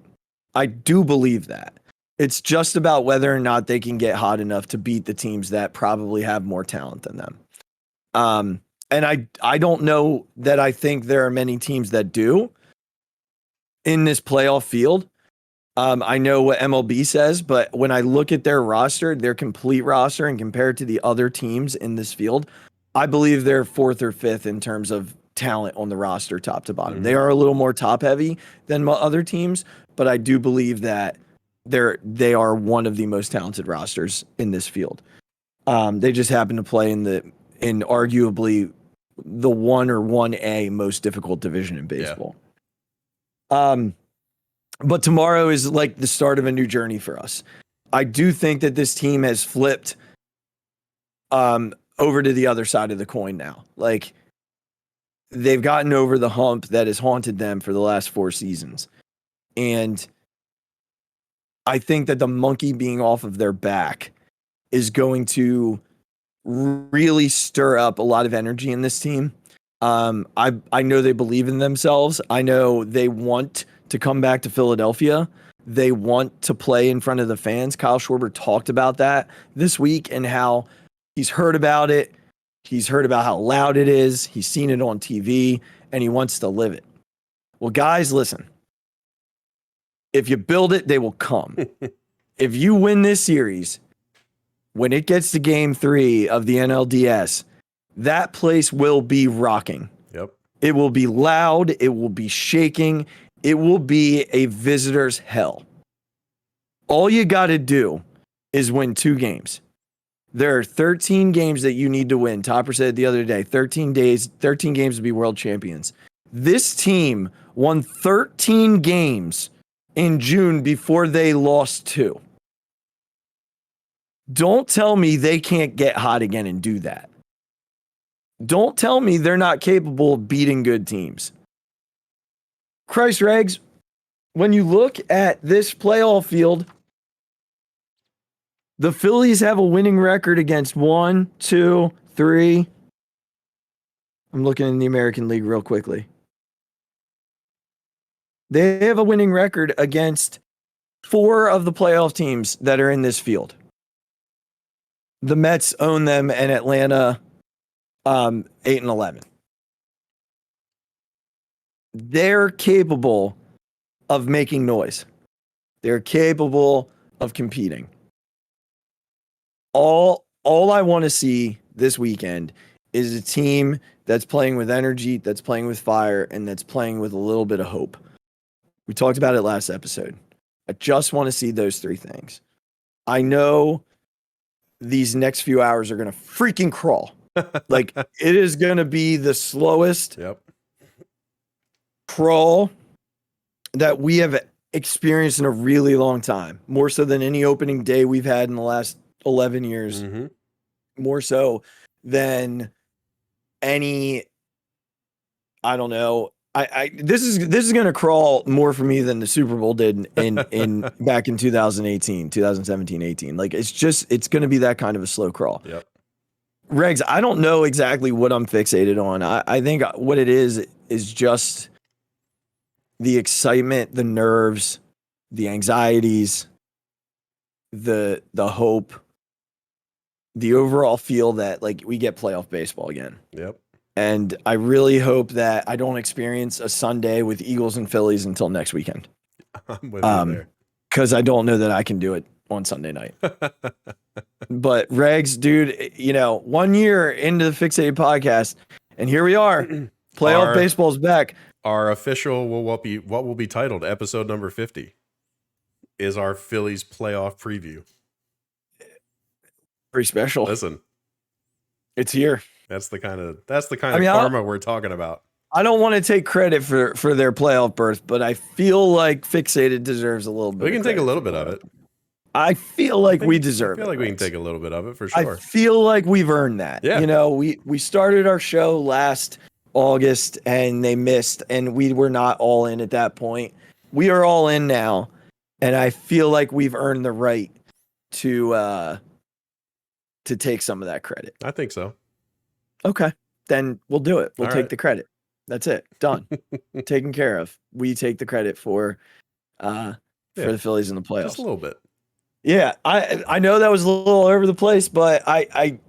[SPEAKER 2] I do believe that. It's just about whether or not they can get hot enough to beat the teams that probably have more talent than them. And I don't know that I think there are many teams that do in this playoff field. I know what MLB says, but when I look at their roster, their complete roster, and compared to the other teams in this field, I believe they're fourth or fifth in terms of talent on the roster, top to bottom. They are a little more top heavy than other teams, but I do believe that they are one of the most talented rosters in this field. They just happen to play in arguably the 1 or 1A most difficult division in baseball. Yeah. But tomorrow is like the start of a new journey for us. I do think that this team has flipped over to the other side of the coin now. Like they've gotten over the hump that has haunted them for the last 4 seasons. And I think that the monkey being off of their back is going to really stir up a lot of energy in this team. I know they believe in themselves. I know they want to come back to Philadelphia. They want to play in front of the fans. Kyle Schwarber talked about that this week and how he's heard about it. He's heard about how loud it is. He's seen it on TV and he wants to live it. Well, guys, listen. If you build it, they will come. If you win this series, when it gets to game 3 of the NLDS, that place will be rocking.
[SPEAKER 3] Yep.
[SPEAKER 2] It will be loud. It will be shaking. It will be a visitor's hell. All you got to do is win 2 games. There are 13 games that you need to win. Topper said the other day, 13 games to be world champions. This team won 13 games in June before they lost 2. Don't tell me they can't get hot again and do that. Don't tell me they're not capable of beating good teams. Christ regs, when you look at this playoff field, the Phillies have a winning record against 1, 2, 3. I'm looking in the American League real quickly. They have a winning record against 4 of the playoff teams that are in this field. The Mets own them, and Atlanta 8-11. They're capable of making noise. They're capable of competing. All I want to see this weekend is a team that's playing with energy, that's playing with fire, and that's playing with a little bit of hope. We talked about it last episode. I just want to see those 3 things. I know these next few hours are going to freaking crawl. Like it is going to be the slowest crawl that we have experienced in a really long time. More so than any opening day we've had in the last 11 years. More so than any, I don't know. This is going to crawl more for me than the Super Bowl did in back in 2017, 18. Like it's going to be that kind of a slow crawl.
[SPEAKER 3] Yep.
[SPEAKER 2] Regs, I don't know exactly what I'm fixated on. I think what it is just the excitement, the nerves, the anxieties, the hope, the overall feel that like we get playoff baseball again.
[SPEAKER 3] Yep.
[SPEAKER 2] And I really hope that I don't experience a Sunday with Eagles and Phillies until next weekend.
[SPEAKER 3] I'm with you there.
[SPEAKER 2] Because I don't know that I can do it on Sunday night. But Regs, dude, 1 year into the Phixated Podcast, and here we are. Playoff baseball's back.
[SPEAKER 3] Our official, what will be titled episode number 50 is our Phillies playoff preview.
[SPEAKER 2] Pretty special.
[SPEAKER 3] Listen,
[SPEAKER 2] it's here.
[SPEAKER 3] That's the kind of karma we're talking about.
[SPEAKER 2] I don't want to take credit for their playoff berth, but I feel like Phixated deserves a little bit.
[SPEAKER 3] We can take a little bit of it.
[SPEAKER 2] I feel like we deserve it.
[SPEAKER 3] I feel like we can take a little bit of it for sure.
[SPEAKER 2] I feel like we've earned that.
[SPEAKER 3] Yeah.
[SPEAKER 2] We started our show last August and they missed, and we were not all in at that point. We are all in now, and I feel like we've earned the right to take some of that credit.
[SPEAKER 3] I think so.
[SPEAKER 2] Okay, then we'll do it. We'll take the credit. That's it. Done. Taken care of. We take the credit for the Phillies in the playoffs.
[SPEAKER 3] Just a little bit.
[SPEAKER 2] Yeah, I know that was a little all over the place, but I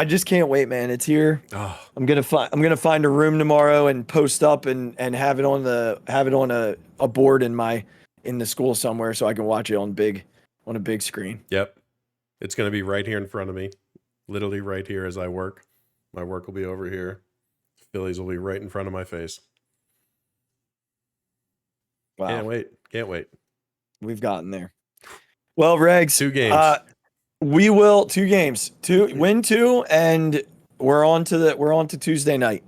[SPEAKER 2] just can't wait, man. It's here.
[SPEAKER 3] Oh.
[SPEAKER 2] I'm gonna find a room tomorrow and post up and have it on a board in the school somewhere so I can watch it on a big screen.
[SPEAKER 3] Yep, it's gonna be right here in front of me, literally right here as I work. My work will be over here. Phillies will be right in front of my face.
[SPEAKER 2] Wow.
[SPEAKER 3] Can't wait.
[SPEAKER 2] We've gotten there. Well, Regs,
[SPEAKER 3] 2 games.
[SPEAKER 2] We will 2 games. Win 2, and we're on to Tuesday night.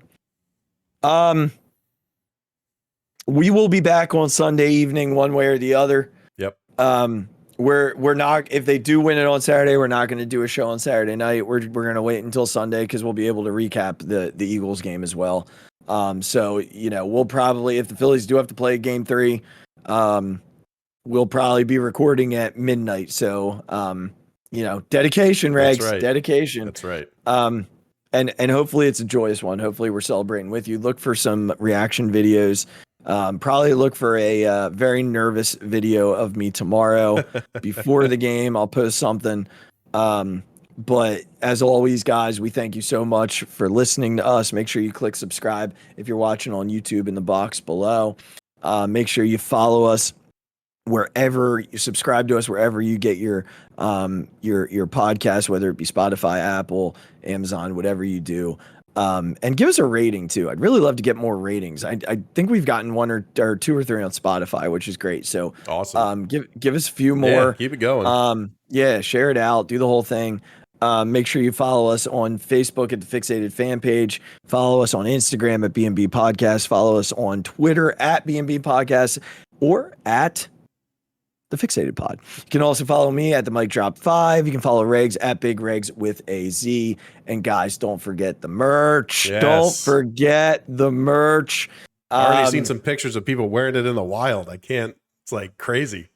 [SPEAKER 2] We will be back on Sunday evening, one way or the other.
[SPEAKER 3] Yep.
[SPEAKER 2] We're not, if they do win it on Saturday, we're not going to do a show on Saturday night. We're going to wait until Sunday because we'll be able to recap the Eagles game as well. So we'll probably, if the Phillies do have to play game 3, we'll probably be recording at midnight. So, dedication, Regs.
[SPEAKER 3] That's right.
[SPEAKER 2] Dedication.
[SPEAKER 3] That's right.
[SPEAKER 2] And hopefully it's a joyous one. Hopefully we're celebrating with you. Look for some reaction videos. Probably look for a very nervous video of me tomorrow before the game. I'll post something. But as always, guys, we thank you so much for listening to us. Make sure you click subscribe if you're watching on YouTube in the box below. Make sure you follow us wherever you subscribe to us, wherever you get your podcast, whether it be Spotify, Apple, Amazon, whatever you do. And give us a rating too. I'd really love to get more ratings. I think we've gotten 1 or 2 or 3 on Spotify, which is great. So
[SPEAKER 3] awesome.
[SPEAKER 2] Give us a few more.
[SPEAKER 3] Yeah, keep it going.
[SPEAKER 2] Share it out. Do the whole thing. Make sure you follow us on Facebook at the Phixated fan page. Follow us on Instagram at B&B Podcast. Follow us on Twitter at B&B Podcast or at the Phixated Pod. You can also follow me at the Mic Drop 5. You can follow Regs at Big Regs with a Z. And guys, don't forget the merch.
[SPEAKER 3] Yes.
[SPEAKER 2] Don't forget the merch.
[SPEAKER 3] I've already seen some pictures of people wearing it in the wild. It's like crazy.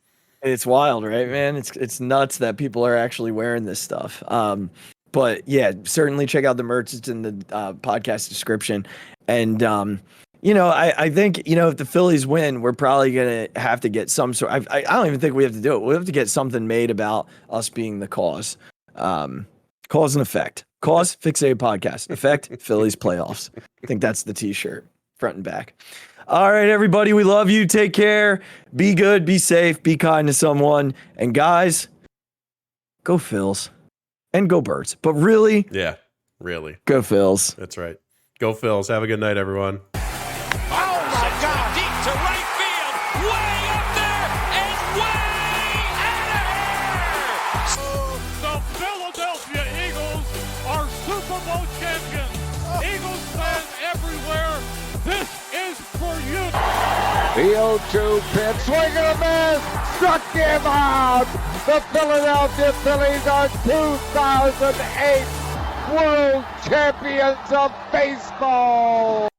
[SPEAKER 2] It's wild, right, man? It's nuts that people are actually wearing this stuff. But yeah, certainly check out the merch. It's in the podcast description. And I think, if the Phillies win, we're probably going to have to get some sort. I don't even think we have to do it. We'll have to get something made about us being the cause. Cause and effect. Cause, Phixated Podcast. Effect, Phillies playoffs. I think that's the t-shirt, front and back. All right, everybody. We love you. Take care. Be good. Be safe. Be kind to someone. And guys, go Phils. And go Birds. But really.
[SPEAKER 3] Yeah, really.
[SPEAKER 2] Go Phils.
[SPEAKER 3] That's right. Go Phils. Have a good night, everyone.
[SPEAKER 1] The 0-2 pitch, swing and a miss, struck him out. The Philadelphia Phillies are 2008 World Champions of Baseball.